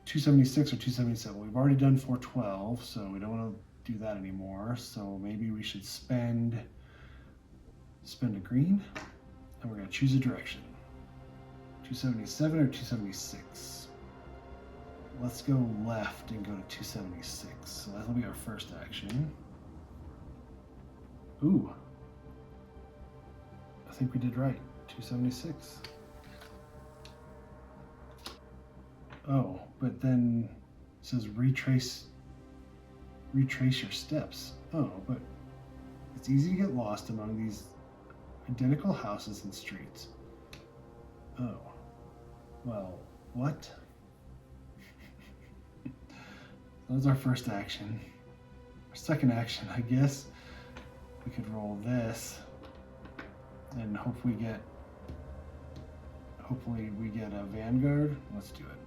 Speaker 1: 276 or 277. We've already done 412, so we don't want to do that anymore. So maybe we should spend a green, and we're going to choose a direction. 277 or 276. Let's go left and go to 276. So that'll be our first action. Ooh. A think we did right. 276. Oh, but then it says retrace your steps. Oh, but it's easy to get lost among these identical houses and streets. Oh, well, what? That was our first action. Our second action, I guess, we could roll this and hopefully we get a Vanguard. Let's do it.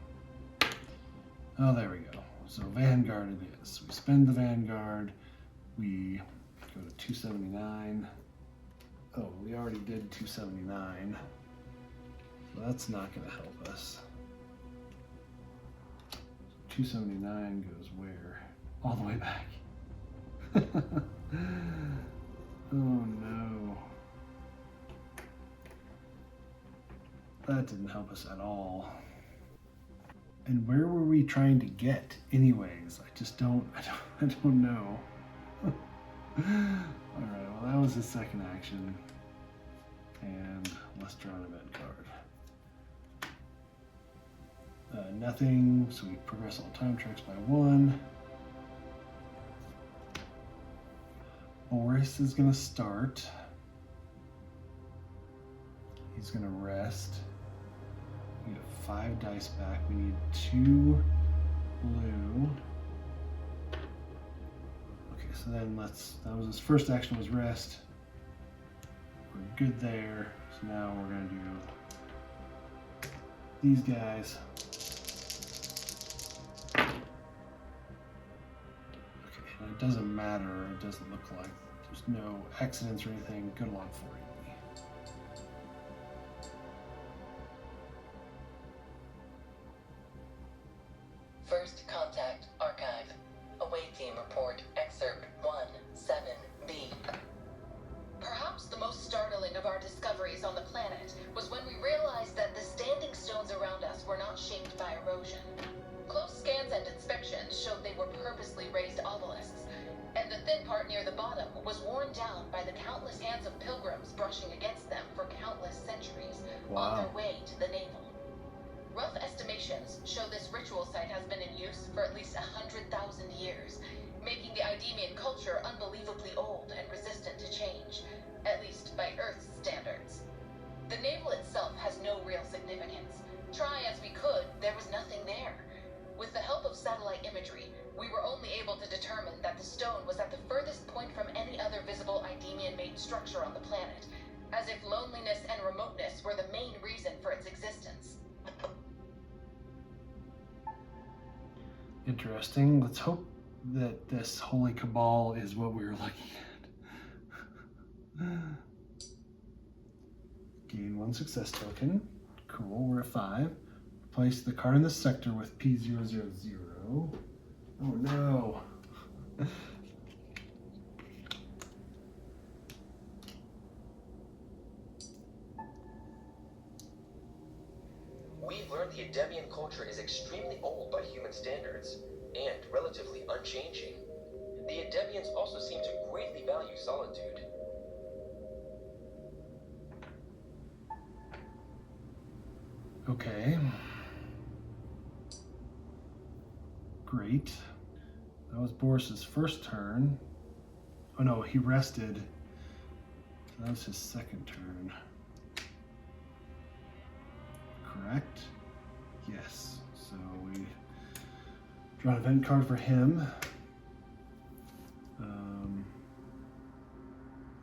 Speaker 1: Oh, there we go. So Vanguard it is. We spend the Vanguard. We go to 279. Oh, we already did 279. So that's not going to help us. 279 goes where? All the way back. Oh no. That didn't help us at all. And where were we trying to get anyways? I don't know. Alright, well that was his second action. And let's draw an event card. Nothing, so we progress all time tracks by 1. Boris is gonna start. He's gonna rest. We get 5 dice back. We need 2 blue. Okay, so then that was his first action, was rest. We're good there. So now we're gonna do these guys. It doesn't matter, it doesn't look like there's no accidents or anything. Good luck for you.
Speaker 2: First contact, archive. Away team report, excerpt 17B. Perhaps the most startling of our discoveries on the planet was when we realized that the standing stones around us were not shaped by erosion. Close scans and inspections showed they were purposely raised obelisks, and the thin part near the bottom was worn down by the countless hands of pilgrims brushing against them for countless centuries on their way to the navel. Rough estimations show this ritual site has been in use for at least 100,000 years, making the Idemian culture unbelievably old and resistant to change, at least by Earth's standards. The navel itself has no real significance. Try as we could, there was nothing there. With the help of satellite imagery, we were only able to determine that the stone was at the furthest point from any other visible Idemian-made structure on the planet, as if loneliness and remoteness were the main reason for its existence.
Speaker 1: Interesting. Let's hope that this holy cabal is what we were looking at. Gain 1 success token. Cool, we're at 5. Replace the card in the sector with P000. Oh no.
Speaker 4: We've learned the Idemian culture is extremely old by human standards, and relatively unchanging. The Idemians also seem to greatly value solitude.
Speaker 1: Okay. Great. That was Boris's first turn. Oh no, he rested. So that was his second turn. Correct? Yes. So we draw an event card for him.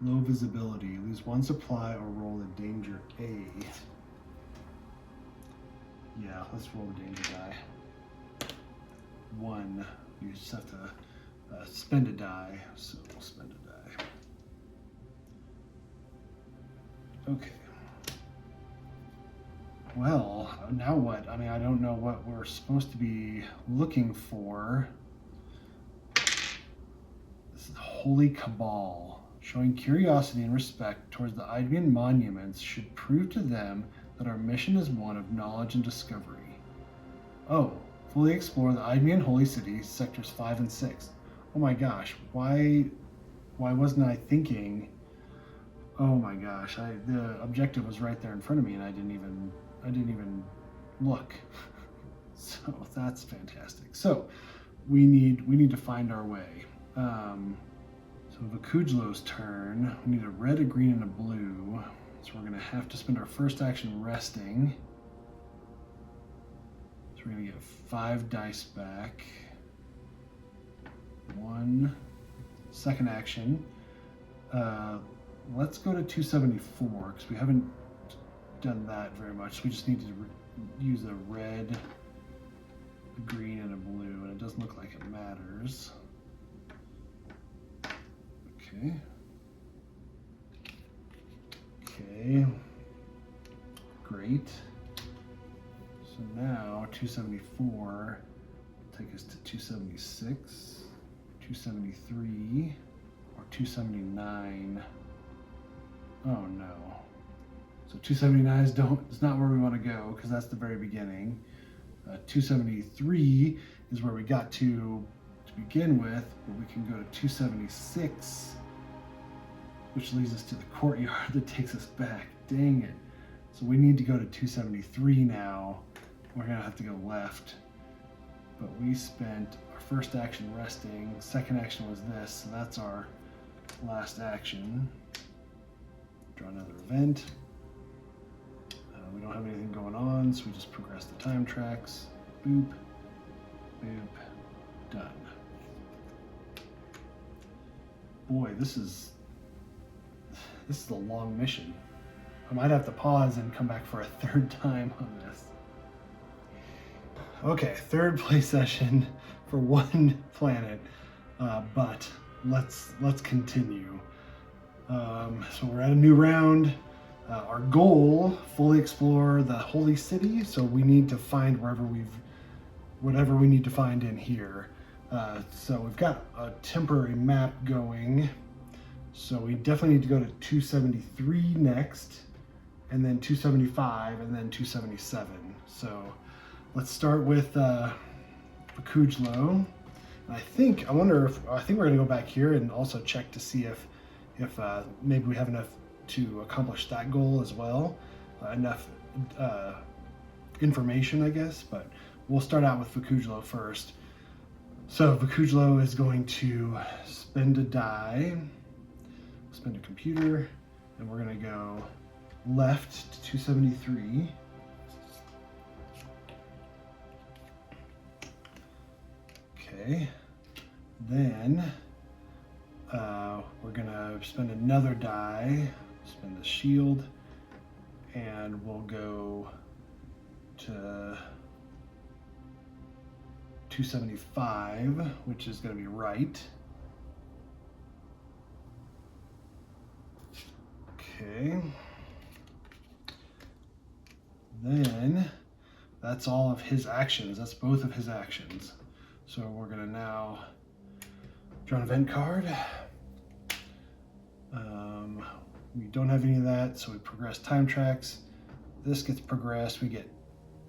Speaker 1: Low visibility. Lose 1 supply or roll a danger A. Yeah, let's roll the danger die. 1. You just have to spend a die, so we'll spend a die. Okay. Well, now what? I mean, I don't know what we're supposed to be looking for. This is Holy Cabal. Showing curiosity and respect towards the Idemian monuments should prove to them that our mission is one of knowledge and discovery. Oh, fully explore the Idemian Holy City, sectors 5 and 6. Oh my gosh, why wasn't I thinking Oh my gosh, the objective was right there in front of me and I didn't even look. So that's fantastic. So we need to find our way. So Vakujlo's turn. We need a red, a green, and a blue. So we're gonna have to spend our first action resting. So we're gonna get 5 dice back. 1 second action. Let's go to 274 because we haven't done that very much. So we just need to use a red, a green, and a blue, and it doesn't look like it matters. Okay. Okay. Great. So now 274 will take us to 276, 273, or 279. Oh no. So 279 is not where we want to go because that's the very beginning. 273 is where we got to begin with, but we can go to 276, which leads us to the courtyard that takes us back. Dang it. So we need to go to 273 now. We're gonna have to go left. But we spent our first action resting. Second action was this, so that's our last action. Draw another event. We don't have anything going on, so we just progress the time tracks. Boop, boop, done. Boy, this is a long mission. I might have to pause and come back for a third time on this. Okay, third play session for one planet, but let's continue. So we're at a new round. Our goal, fully explore the holy city. So we need to find whatever we need to find in here. So we've got a temporary map going. So we definitely need to go to 273 next, and then 275, and then 277. So let's start with Vakujlo. I think we're gonna go back here and also check to see if maybe we have enough to accomplish that goal as well. Enough information, I guess, but we'll start out with Vakujlo first. So Vakujlo is going to spend a die, spend a computer, and we're gonna go left to 273. Okay, then we're gonna spend another die, spend the shield, and we'll go to 275, which is gonna be right. Okay. Then that's all of his actions. That's both of his actions. So we're gonna now draw an event card. We don't have any of that, so we progress time tracks. This gets progressed. We get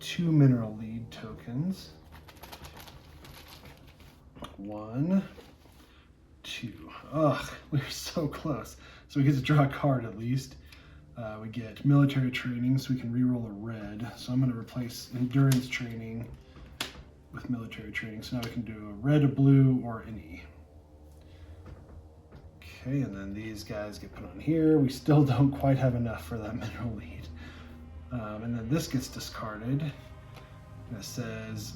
Speaker 1: 2 mineral lead tokens. 1, 2. Ugh, we were so close. So we get to draw a card at least. We get military training, so we can reroll a red. So I'm going to replace endurance training with military training. So now we can do a red, a blue, or an E. Okay, and then these guys get put on here. We still don't quite have enough for that mineral lead. And then this gets discarded. And it says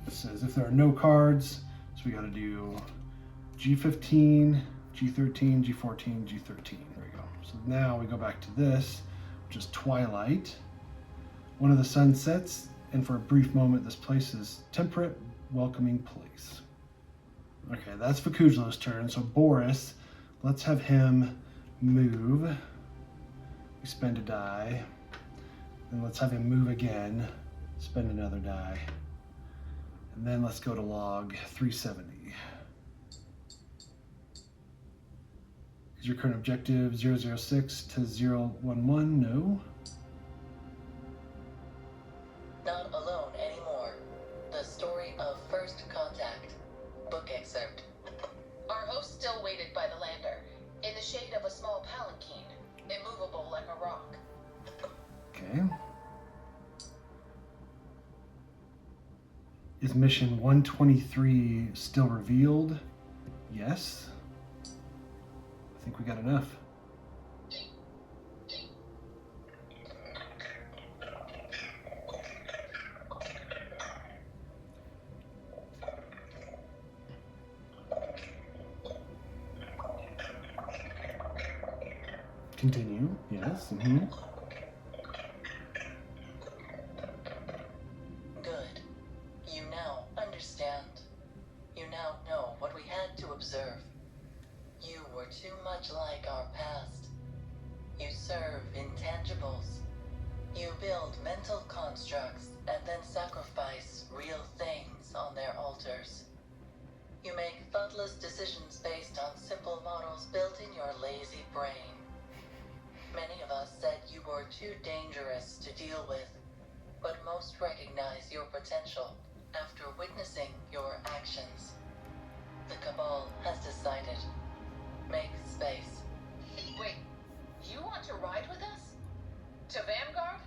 Speaker 1: if there are no cards, so we got to do G15, G13, G14, G13. There we go. So now we go back to this, which is Twilight. One of the sun sets, and for a brief moment, this place is temperate, welcoming place. Okay, that's Vakujlo's turn. So Boris, let's have him move. We spend a die. Then let's have him move again, spend another die. And then let's go to log 370. Is your current objective 006 to 011? No.
Speaker 2: Not alone anymore. The story of first contact. Book excerpt.
Speaker 6: Our host still waited by the lander. In the shade of a small palanquin, immovable like a rock.
Speaker 1: Okay. Is mission 123 still revealed? Yes. I think we got enough. Continue. Yes. Mm-hmm.
Speaker 2: Good. You now understand. You now know what we had to observe. You were too much like our past. You serve intangibles. You build mental constructs and then sacrifice real things on their altars. You make thoughtless decisions based on simple models built in your lazy brain. Many of us said you were too dangerous to deal with, but most recognize your potential after witnessing your actions. The Cabal has decided. Make space.
Speaker 6: Wait, you want to ride with us? To Vanguard?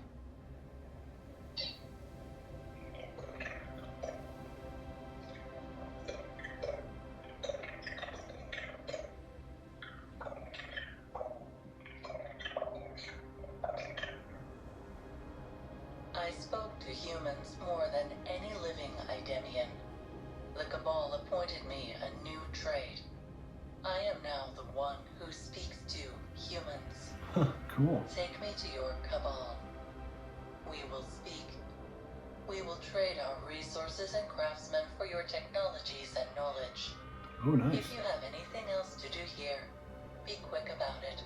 Speaker 2: I spoke to humans more than any living Idemian. The Cabal appointed me a new trade. I am now the one who speaks to humans.
Speaker 1: Huh, cool.
Speaker 2: Take me to your Cabal. We will speak. We will trade our resources and craftsmen for your technologies and knowledge.
Speaker 1: Oh, nice.
Speaker 2: If you have anything else to do here, be quick about it.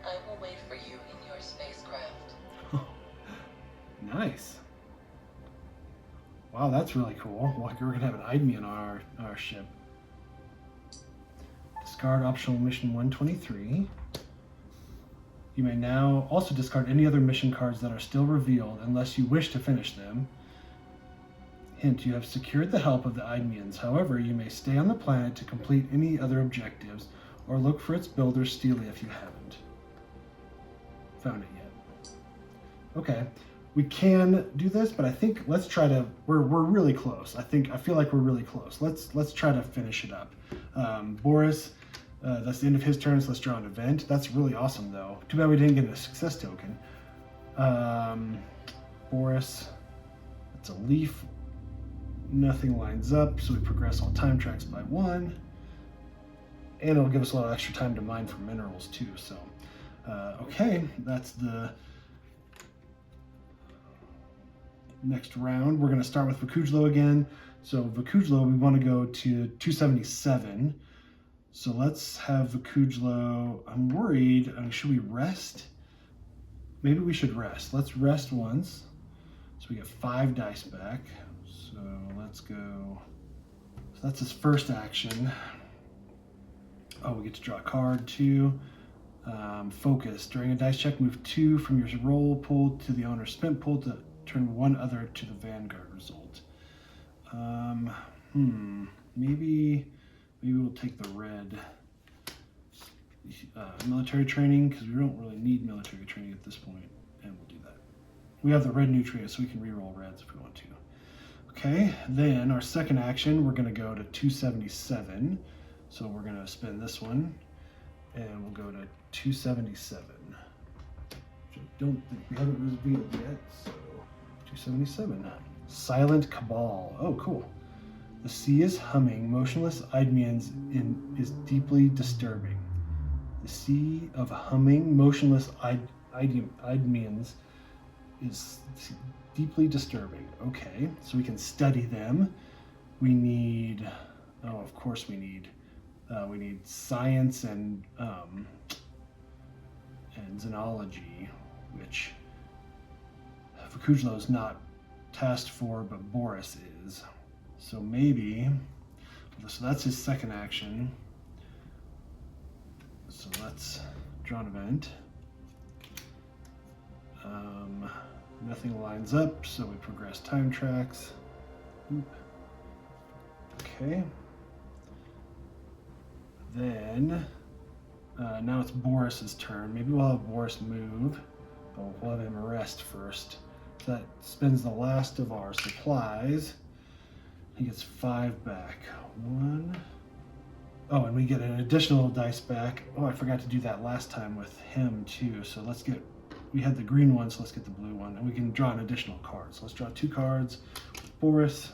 Speaker 2: I will wait for you in your spacecraft.
Speaker 1: Nice. Wow, that's really cool. Well, we're gonna have an Idemian on our ship. Discard optional mission 123. You may now also discard any other mission cards that are still revealed unless you wish to finish them. Hint, you have secured the help of the Idemians. However, you may stay on the planet to complete any other objectives or look for its builder Steely if you haven't found it yet. Okay. We can do this, but I think let's try to. We're really close. I feel like we're really close. Let's try to finish it up. Boris, that's the end of his turn. So let's draw an event. That's really awesome, though. Too bad we didn't get a success token. Boris, it's a leaf. Nothing lines up, so we progress all time tracks by 1, and it'll give us a little extra time to mine for minerals too. So, okay, that's the. Next round, we're going to start with Vakujlo again. So Vakujlo, we want to go to 277. So let's have Vakujlo. I'm worried. Should we rest? Maybe we should rest. Let's rest once. So we get 5 dice back. So let's go. So that's his first action. Oh, we get to draw a card too. Focus. During a dice check, move 2 from your roll pool to the owner's spent pool to turn 1 other to the Vanguard result. Maybe we'll take the red military training, because we don't really need military training at this point, and we'll do that. We have the red nutrients, so we can reroll reds if we want to. Okay, then our second action, we're going to go to 277. So we're going to spend this one, and we'll go to 277. Which I don't think we haven't revealed yet, so 277. Silent Cabal. Oh, cool. The sea is humming. Motionless Idemians is deeply disturbing. The sea of humming, motionless Idemians is deeply disturbing. Okay, so we can study them. We need. Oh, of course we need science and xenology, which Vakujlo is not tasked for, but Boris is. So maybe, so that's his second action. So let's draw an event. Nothing lines up, so we progress time tracks. Oop. Okay. Then Now it's Boris's turn. Maybe we'll have Boris move, but we'll have him rest first. So that spends the last of our supplies. He gets 5 back. 1. Oh, and we get an additional dice back. Oh, I forgot to do that last time with him too. So let's get, we had the green one, so let's get the blue one. And we can draw an additional card. So let's draw 2 cards. Boris.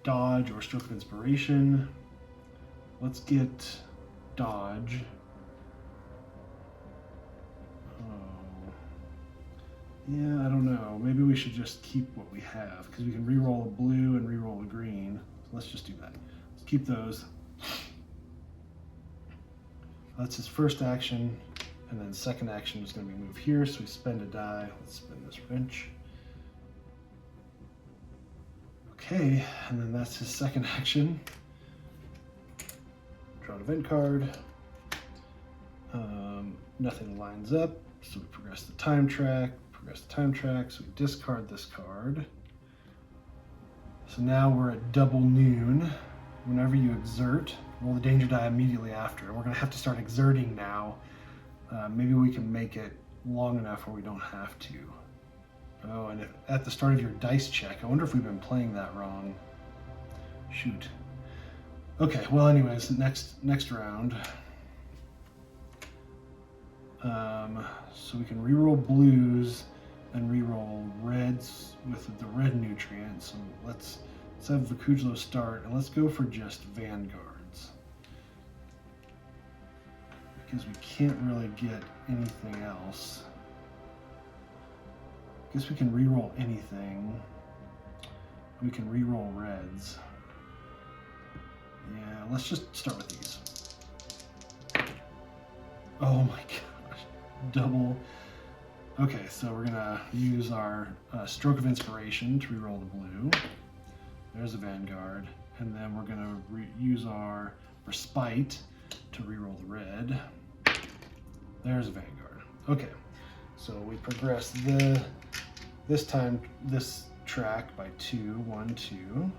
Speaker 1: Dodge or Stroke of Inspiration. Let's get Dodge. Oh. Yeah, I don't know. Maybe we should just keep what we have because we can re-roll a blue and re-roll a green. So let's just do that. Let's keep those. That's his first action, and then second action is going to be move here. So we spend a die. Let's spin this wrench. Okay, and then that's his second action. Draw an event card. Nothing lines up, so we progress the time track. So we discard this card. So now we're at double noon. Whenever you exert, roll the danger die immediately after. And we're going to have to start exerting now. Maybe we can make it long enough where we don't have to. Oh, and if, at the start of your dice check, I wonder if we've been playing that wrong. Shoot. Okay, well anyways, next round. So we can re-roll blues and re-roll reds with the red nutrient. So let's have Vakujlo start, and let's go for just Vanguards. Because we can't really get anything else. I guess we can re-roll anything. We can re-roll reds. Yeah, let's just start with these. Oh my gosh, double. Okay, so we're gonna use our Stroke of Inspiration to re-roll the blue. There's a Vanguard. And then we're gonna use our Respite to re-roll the red. There's a Vanguard. Okay, so we progress this track by 2, 1, 2,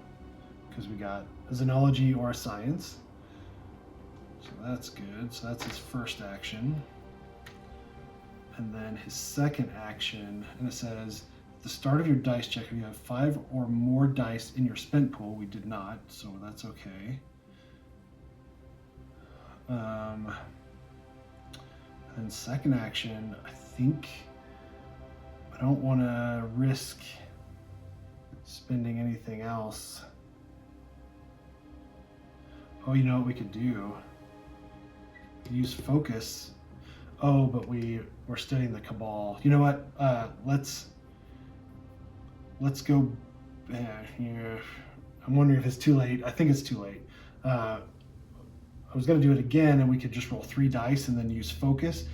Speaker 1: because we got a Xenology or a Science. So that's good. So that's his first action. And then his second action, and it says, at the start of your dice check, if you have 5 or more dice in your spent pool, we did not, so that's okay. And second action, I think I don't want to risk spending anything else. Oh, you know what we could do? Use focus. Oh, but we're studying the Cabal. You know what? Let's go. Here. I'm wondering if it's too late. I think it's too late. I was going to do it again, and we could just roll 3 dice and then use focus.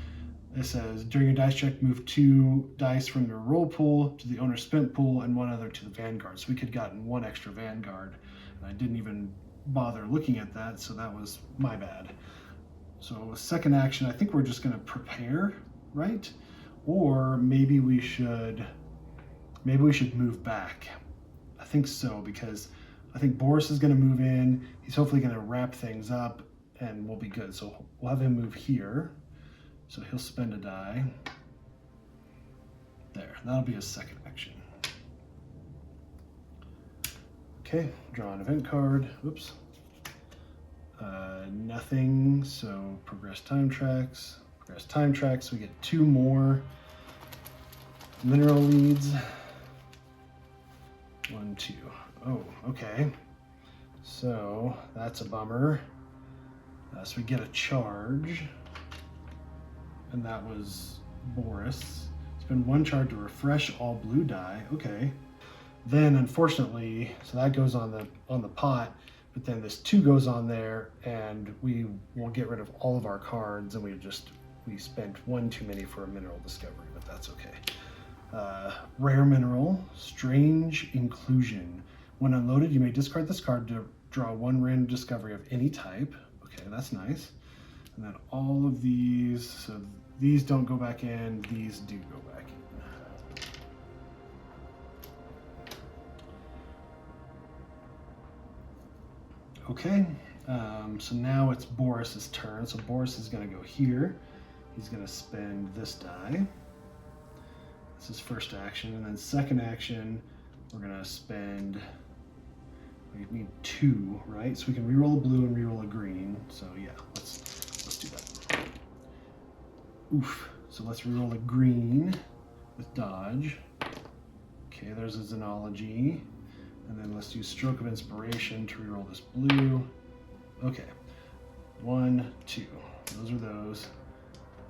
Speaker 1: It says, during your dice check, move 2 dice from your roll pool to the owner's spent pool and 1 other to the Vanguard. So we could have gotten 1 extra Vanguard. And I didn't even bother looking at that, so that was my bad. So second action, I think we're just going to prepare, right? Or maybe we should move back. I think so, because I think Boris is going to move in. He's hopefully going to wrap things up, and we'll be good. So we'll have him move here. So he'll spend a die. There, that'll be his second action. Okay, draw an event card. Oops. Nothing, so progress time tracks. We get 2 more mineral leads. 1, 2. Oh, okay. So that's a bummer. So we get a charge. And that was Boris. Spend 1 charge to refresh all blue die. Okay. Then unfortunately, so that goes on the pot, but then this 2 goes on there, and we will get rid of all of our cards, and we spent 1 too many for a mineral discovery, but that's okay. Rare mineral, Strange Inclusion. When unloaded, you may discard this card to draw 1 random discovery of any type. Okay, that's nice. And then all of these, so these don't go back in, these do go back in. Okay, So now it's Boris's turn. So Boris is going to go here. He's going to spend this die. This is first action. And then second action, we're going to spend, we need 2, right? So we can reroll a blue and reroll a green. So yeah, let's do that. Oof. So let's reroll a green with dodge. Okay, there's a Xenology. And then let's use Stroke of Inspiration to reroll this blue. Okay, 1, 2. Those are those.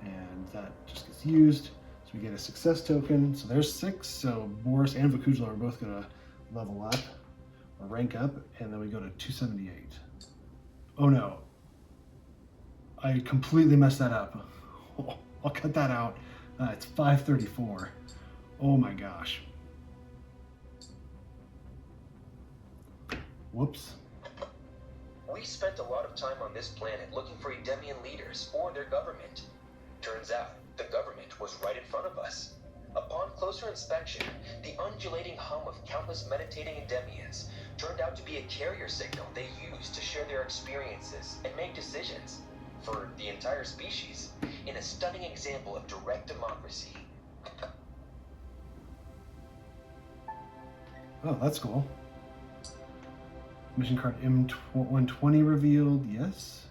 Speaker 1: And that just gets used. So we get a success token. So there's 6. So Boris and Vakujla are both going to level up or rank up. And then we go to 278. Oh no. I completely messed that up. I'll cut that out. It's 534. Oh my gosh. Whoops.
Speaker 4: We spent a lot of time on this planet looking for Idemian leaders or their government. Turns out, the government was right in front of us. Upon closer inspection, the undulating hum of countless meditating Idemians turned out to be a carrier signal they used to share their experiences and make decisions for the entire species, in a stunning example of direct democracy.
Speaker 1: Oh, that's cool. Mission card M120 revealed, yes.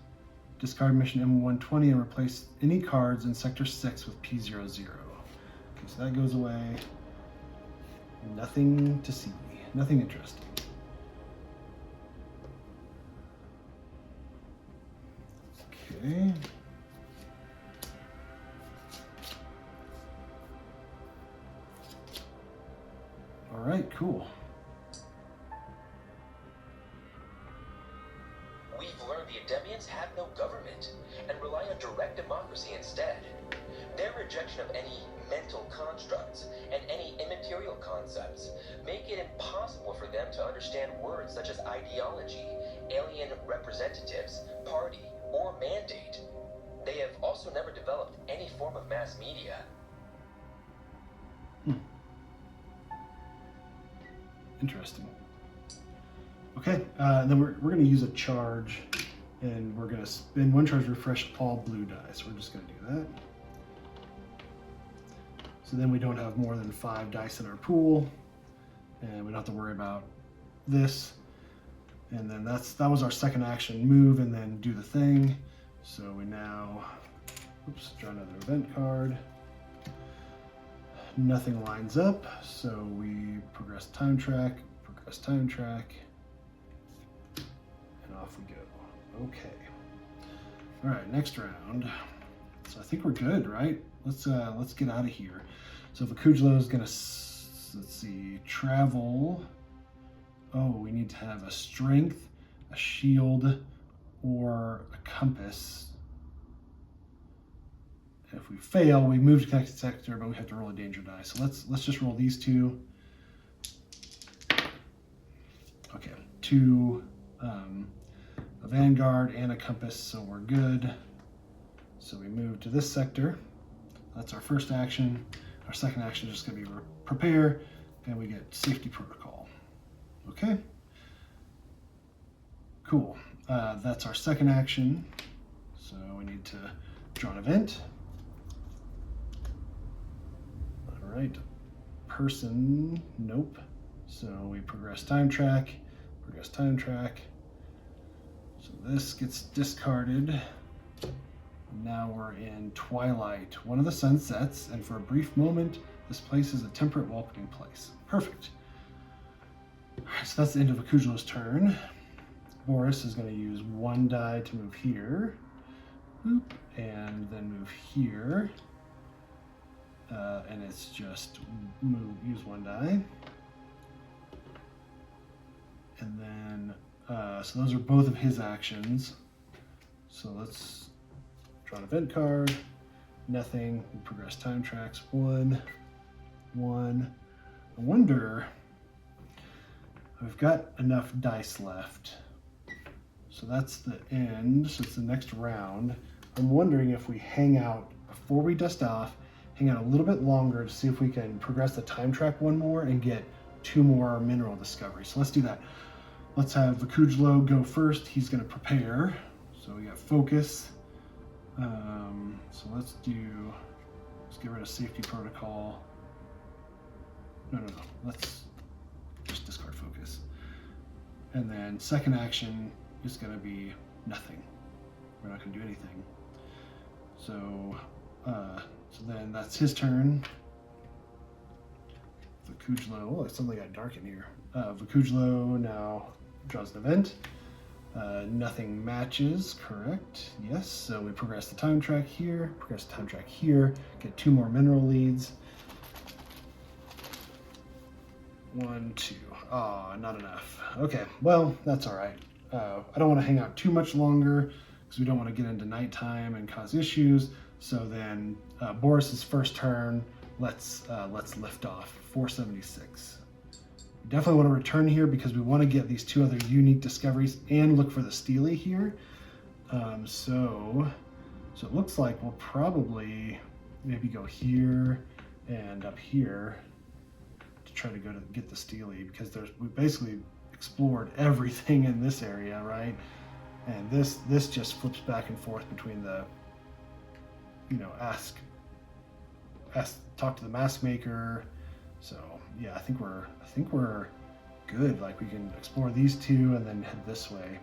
Speaker 1: Discard mission M120 and replace any cards in Sector 6 with P00. Okay, so that goes away. Nothing to see. Nothing interesting. Okay. All right, cool.
Speaker 4: We've learned the Idemians have no government and rely on direct democracy instead. Their rejection of any mental constructs and any immaterial concepts make it impossible for them to understand words such as ideology, alien representatives, party, or mandate. They have also never developed any form of mass media.
Speaker 1: Interesting. Okay, then we're going to use a charge, and we're going to spend 1 charge to refresh all blue dice. We're just going to do that. So then we don't have more than 5 dice in our pool, and we don't have to worry about this. And then that was our second action, move and then do the thing. So we now, oops, draw another event card. Nothing lines up, so we progress time track, and off we go. Okay. All right, next round. So I think we're good, right? Let's get out of here. So Vakujla is gonna, let's see, travel. Oh, we need to have a strength, a shield, or a compass. If we fail, we move to connected sector, but we have to roll a danger die. So let's just roll these 2. Okay, 2, a Vanguard and a compass, so we're good. So we move to this sector. That's our first action. Our second action is just going to be prepare, and we get safety protocol. Okay. Cool. That's our second action. So we need to draw an event. All right. Person, nope. So we progress time track. So this gets discarded. Now we're in Twilight. One of the sun sets, and for a brief moment, this place is a temperate welcoming place. Perfect. All right, so that's the end of Vakujla's turn. Boris is going to use 1 die to move here. Boop, and then move here. And it's just use 1 die. And then, so those are both of his actions. So let's draw an event card. Nothing. We progress time tracks. 1. I wonder, we've got enough dice left. So that's the end. So it's the next round. I'm wondering if we hang out before we dust off, hang out a little bit longer to see if we can progress the time track 1 more and get 2 more mineral discoveries. So let's do that. Let's have Vakujlo go first. He's going to prepare. So we got focus. So let's get rid of safety protocol. No. Let's just discard focus. And then second action is going to be nothing. We're not going to do anything. So then that's his turn. Vakujlo, oh, it suddenly got dark in here. Vakujlo now draws an event. Nothing matches, correct? Yes, so we progress the time track here, get 2 more mineral leads. 1, 2. Ah, not enough. Okay, well, that's all right. I don't want to hang out too much longer because we don't want to get into nighttime and cause issues. So then Boris's first turn, let's lift off. 476. We definitely want to return here because we want to get these 2 other unique discoveries and look for the Steely here. So it looks like we'll probably maybe go here and up here to try to get the Steely, because we basically explored everything in this area, right? And this just flips back and forth between the, talk to the mask maker. So yeah, I think we're good. Like we can explore these 2 and then head this way.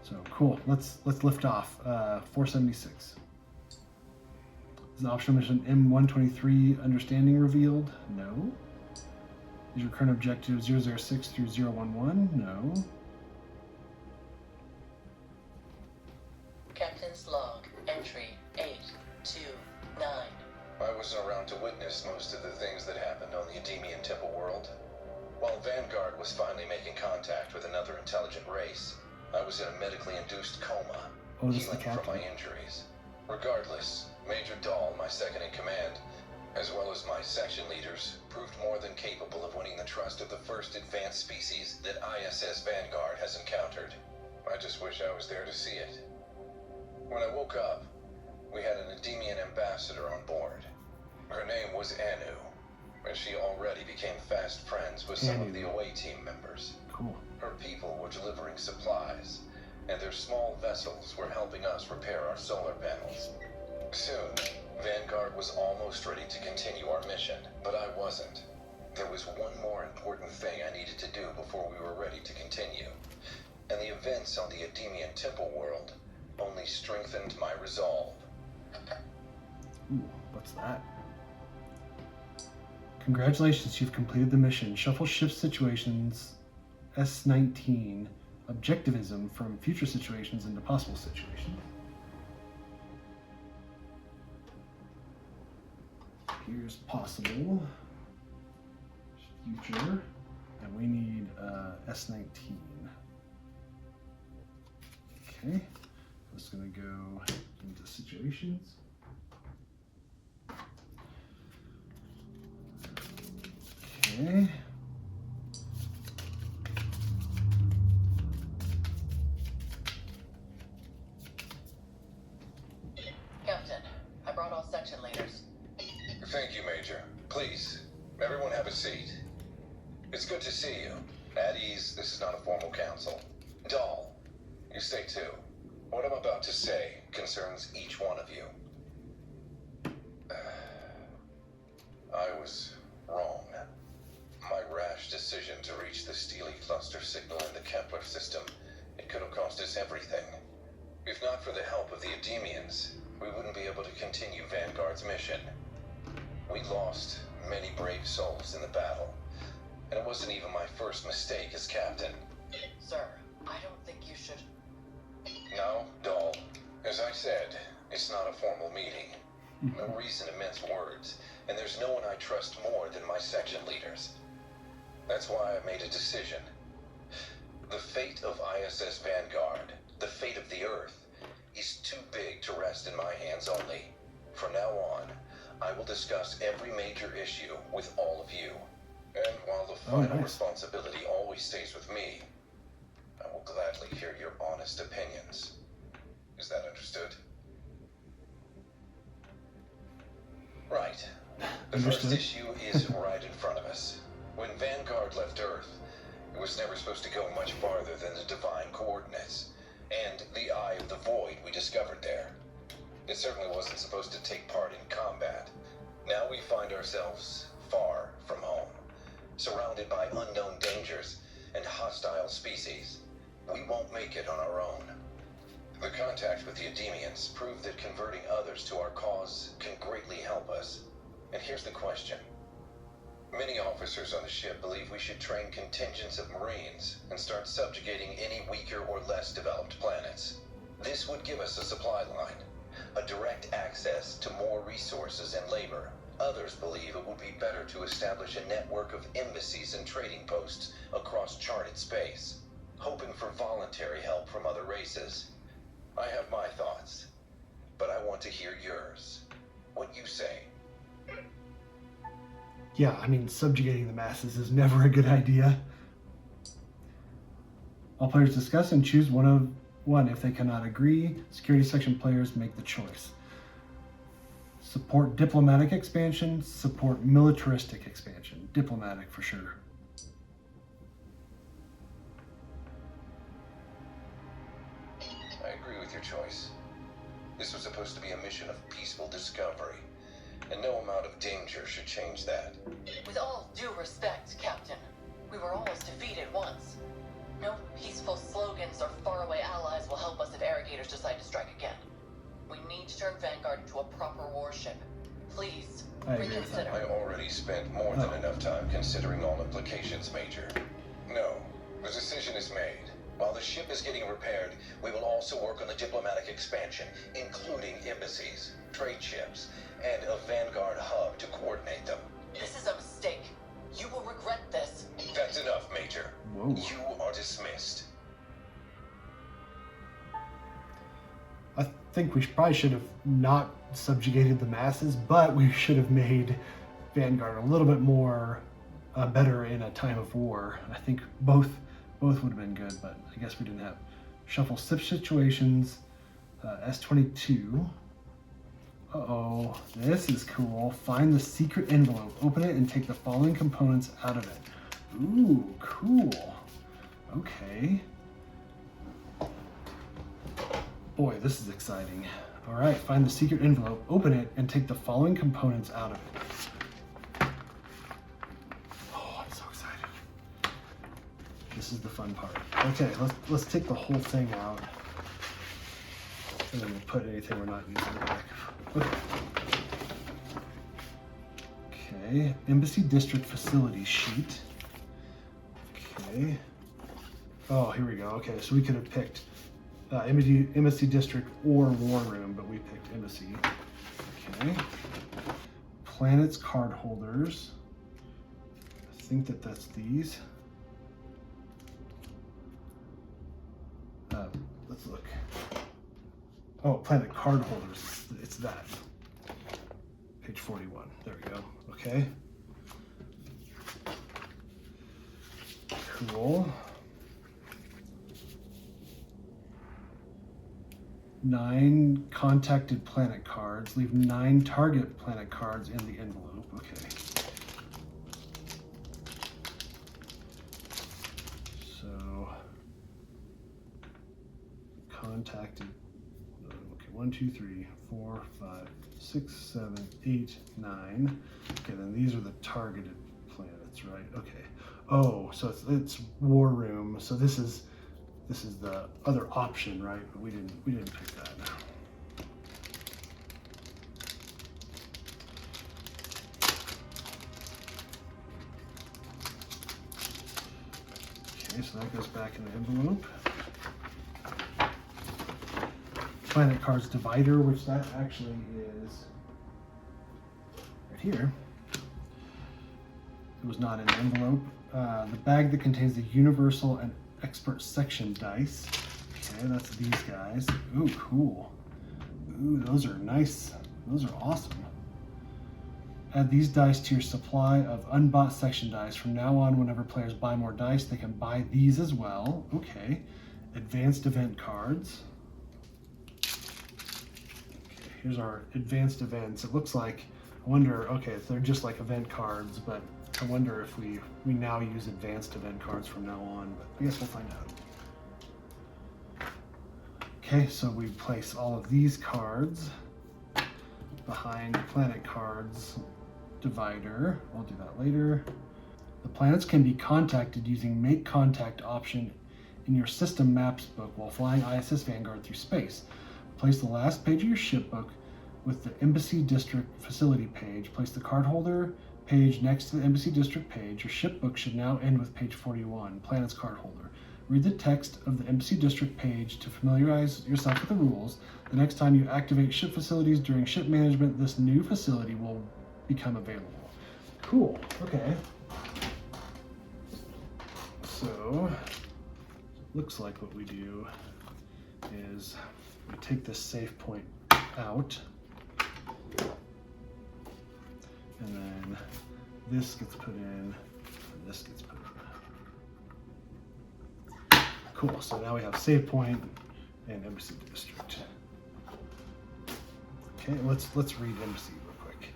Speaker 1: So cool. Let's lift off. 476. Is the optional mission M123 understanding revealed? No. Is your current objective 006 through 011? No.
Speaker 2: Captain's log, entry 829.
Speaker 3: I wasn't around to witness most of the things that happened on the Idemian temple world. While Vanguard was finally making contact with another intelligent race, I was in a medically induced coma,
Speaker 1: Oh, this is the
Speaker 3: healing from my
Speaker 1: captain.
Speaker 3: injuries. Regardless, Major Dahl, my second in command, as well as my section leaders, proved more than capable of winning the trust of the first advanced species that ISS Vanguard has encountered. I just wish I was there to see it. When I woke up, we had an Idemian ambassador on board. Her name was Anu, and she already became fast friends with some of the away team members.
Speaker 1: Cool.
Speaker 3: Her people were delivering supplies, and their small vessels were helping us repair our solar panels. Soon, Vanguard was almost ready to continue our mission, but I wasn't. There was one more important thing I needed to do before we were ready to continue, and the events on the Idemian temple world only strengthened my resolve.
Speaker 1: Ooh, what's that? Congratulations, you've completed the mission. Shuffle shift situations S19 objectivism from future situations into possible situations. Here's possible future, and we need S19. Okay, just gonna go into situations. Okay.
Speaker 2: Captain, I brought all section leaders.
Speaker 3: Thank you, Major. Please, everyone have a seat. It's good to see you. At ease, this is not a formal council. Dahl, you stay too. What I'm about to say concerns each one of you. I was wrong. My rash decision to reach the Steely cluster signal in the Kepler system, it could have cost us everything. If not for the help of the Idemians, we wouldn't be able to continue Vanguard's mission. We lost many brave souls in the battle, and it wasn't even my first mistake as captain.
Speaker 2: Sir, I don't think you should.
Speaker 3: No, Dahl. As I said, it's not a formal meeting. No reason to mince words, and there's no one I trust more than my section leaders. That's why I made a decision. The fate of ISS Vanguard, the fate of the Earth, is too big to rest in my hands only. From now on, I will discuss every major issue with all of you. And while the final responsibility always stays with me, I will gladly hear your honest opinions. Is that understood? Right. The first issue is right in front of us. When Vanguard left Earth, it was never supposed to go much farther It certainly wasn't supposed to take part in combat. Now we find ourselves far from home, surrounded by unknown dangers and hostile species. We won't make it on our own. The contact with the Idemians proved that converting others to our cause can greatly help us. And here's the question. Many officers on the ship believe we should train contingents of Marines and start subjugating any weaker or less developed planets. This would give us a supply line, a direct access to more resources and labor. Others believe it would be better to establish a network of embassies and trading posts across charted space, hoping for voluntary help from other races. I have my thoughts, but I want to hear yours. What you say?
Speaker 1: Yeah, I mean, subjugating the masses is never a good idea. All players discuss and choose one. If they cannot agree, security section players make the choice. Support diplomatic expansion, support militaristic expansion. Diplomatic for sure.
Speaker 3: I agree with your choice. This was supposed to be a mission of peaceful discovery, and no amount of danger should change that.
Speaker 2: With all due respect, Captain, we were almost defeated once. No peaceful slogans or faraway allies will help us if Arrogators decide to strike again. We need to turn Vanguard into a proper warship. Please,
Speaker 1: I agree with that.
Speaker 2: reconsider.
Speaker 3: I already spent more than enough time considering all implications, Major. No, the decision is made. While the ship is getting repaired, we will also work on the diplomatic expansion, including embassies, trade ships, and a Vanguard hub to coordinate them.
Speaker 2: This is a mistake. You will regret this.
Speaker 3: That's enough, Major.
Speaker 1: Whoa.
Speaker 3: You are dismissed.
Speaker 1: I think we probably should have not subjugated the masses, but we should have made Vanguard a little bit more better in a time of war. I think both would have been good, but I guess we didn't have. Shuffle situations, S22. Uh-oh, this is cool. Find the secret envelope, open it, and take the following components out of it. Ooh, cool. Okay. Boy, this is exciting. All right, find the secret envelope, open it, and take the following components out of it. Oh, I'm so excited. This is the fun part. Okay, let's take the whole thing out, and then we'll put anything we're not using back. Okay, Embassy District Facility Sheet. Okay. Oh, here we go. Okay, so we could have picked Embassy District or War Room, but we picked Embassy. Okay. Planets card holders. I think that's these. Let's look. Oh, planet card holders. It's that. Page 41. There we go. Okay. Cool. 9 contacted planet cards. Leave 9 target planet cards in the envelope. Okay. So contacted. Okay, 1, 2, 3, 4, 5, 6, 7, 8, 9. Okay, then these are the targeted planets, right? Okay. Oh, so it's War Room. So this is the other option, right? But we didn't pick that. Okay, so that goes back in the envelope. Planet cards divider, which that actually is right here. It was not in the envelope. The bag that contains the universal and expert section dice. Okay, that's these guys. Ooh, cool. Ooh, those are nice. Those are awesome. Add these dice to your supply of unbought section dice. From now on, whenever players buy more dice, they can buy these as well. Okay. Advanced event cards. Okay, here's our advanced events. It looks like, I wonder, okay, they're just like event cards, but I wonder if we now use advanced event cards from now on, but I guess we'll find out. Okay, so we place all of these cards. behind planet cards divider. We'll do that later. The planets can be contacted using Make Contact option in your system maps book while flying ISS Vanguard through space. Place the last page of your ship book with the Embassy District Facility page. Place the card holder page next to the Embassy District page. Your ship book should now end with page 41, Planet's card holder. Read the text of the Embassy District page to familiarize yourself with the rules. The next time you activate ship facilities during ship management, this new facility will become available. Cool. Okay. So, looks like what we do is we take this save point out, and then this gets put in, and this gets put in. Cool, so now we have save point and Embassy District. Okay, let's read Embassy real quick.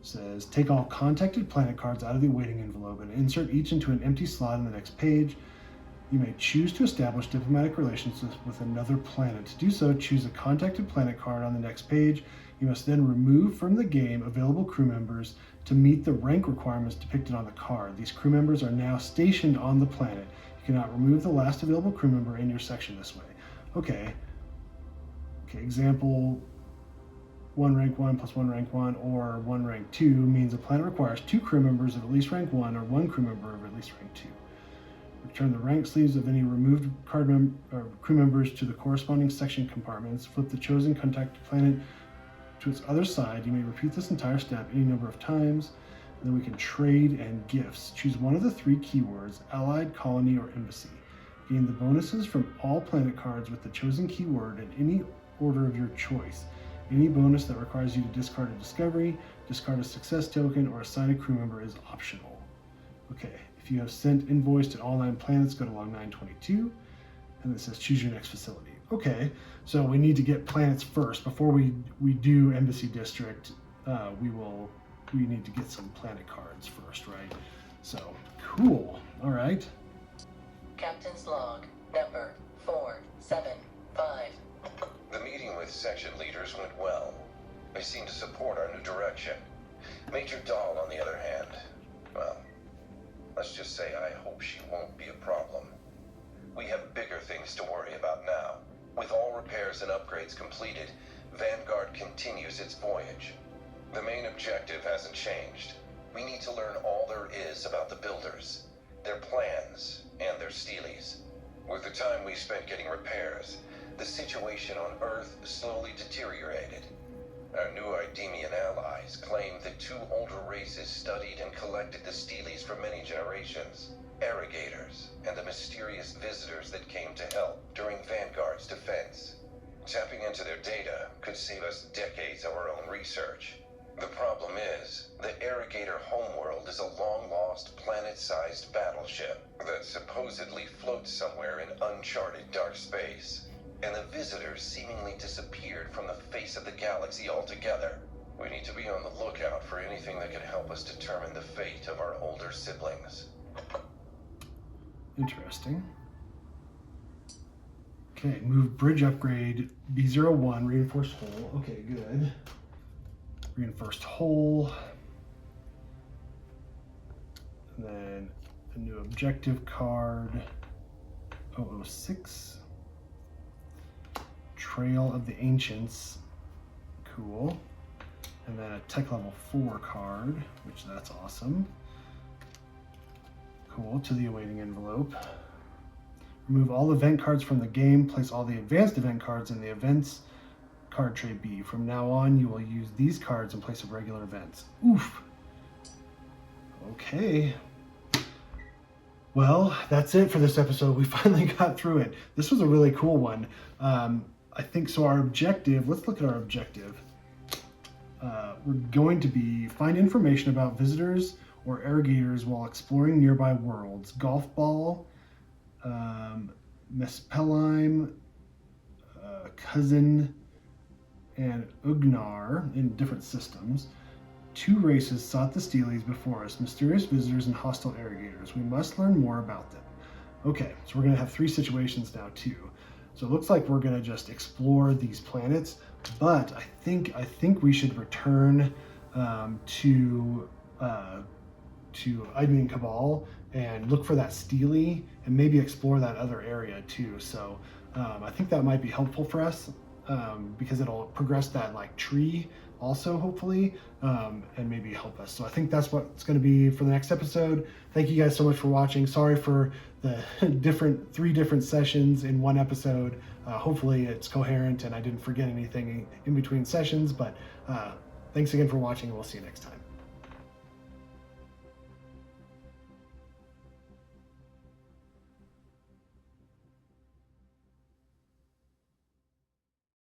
Speaker 1: It says, take all contacted planet cards out of the awaiting envelope and insert each into an empty slot on the next page. You may choose to establish diplomatic relations with another planet. To do so, choose a contacted planet card on the next page. You must then remove from the game available crew members to meet the rank requirements depicted on the card. These crew members are now stationed on the planet. You cannot remove the last available crew member in your section this way. Okay, example, 1 rank 1 plus 1 rank 1 or 1 rank 2 means a planet requires 2 crew members of at least rank 1 or 1 crew member of at least rank 2. Return the rank sleeves of any removed crew members to the corresponding section compartments. Flip the chosen contacted planet to its other side. You may repeat this entire step any number of times. And then we can trade and gifts. Choose one of the 3 keywords, Allied, Colony, or Embassy. Gain the bonuses from all planet cards with the chosen keyword in any order of your choice. Any bonus that requires you to discard a discovery, discard a success token, or assign a crew member is optional. Okay, if you have sent invoice to all 9 planets, go to log 922, and it says choose your next facility. Okay, so we need to get planets first. Before we do Embassy District, we need to get some planet cards first, right? So, cool, all right.
Speaker 2: Captain's log, number 475.
Speaker 3: The meeting with section leaders went well. They seem to support our new direction. Major Dahl, on the other hand, well, let's just say I hope she won't be a problem. We have bigger things to worry about now. With all repairs and upgrades completed, Vanguard continues its voyage. The main objective hasn't changed. We need to learn all there is about the builders, their plans, and their steelies. With the time we spent getting repairs, the situation on Earth slowly deteriorated. Our new Idemian allies claim that 2 older races studied and collected the steelies for many generations. Irrigators, and the mysterious visitors that came to help during Vanguard's defense. Tapping into their data could save us decades of our own research. The problem is, the Irrigator homeworld is a long-lost planet-sized battleship that supposedly floats somewhere in uncharted dark space. And the visitors seemingly disappeared from the face of the galaxy altogether. We need to be on the lookout for anything that can help us determine the fate of our older siblings.
Speaker 1: Interesting. Okay, move bridge upgrade B01, reinforced hull. Okay, good. Reinforced hull. And then a new objective card, 006. Trail of the Ancients. Cool. And then a tech level 4 card, which that's awesome. Cool, to the awaiting envelope. Remove all event cards from the game. Place all the advanced event cards in the events card tray B. From now on, you will use these cards in place of regular events. Oof. Okay. Well, that's it for this episode. We finally got through it. This was a really cool one. I think so. Our objective, let's look at our objective. We're going to be find information about visitors or irrigators while exploring nearby worlds. Golf Ball, Mespelheim, Cousin, and Ugnar in different systems. 2 races sought the steelies before us, mysterious visitors and hostile irrigators. We must learn more about them. Okay, so we're going to have 3 situations now too. So it looks like we're going to just explore these planets. But I think we should return to Idemian Cabal and look for that Steely and maybe explore that other area too. So I think that might be helpful for us because it'll progress that like tree also hopefully and maybe help us. So I think that's what it's going to be for the next episode. Thank you guys so much for watching. Sorry for the three different sessions in one episode. Hopefully it's coherent and I didn't forget anything in between sessions, but thanks again for watching and we'll see you next time.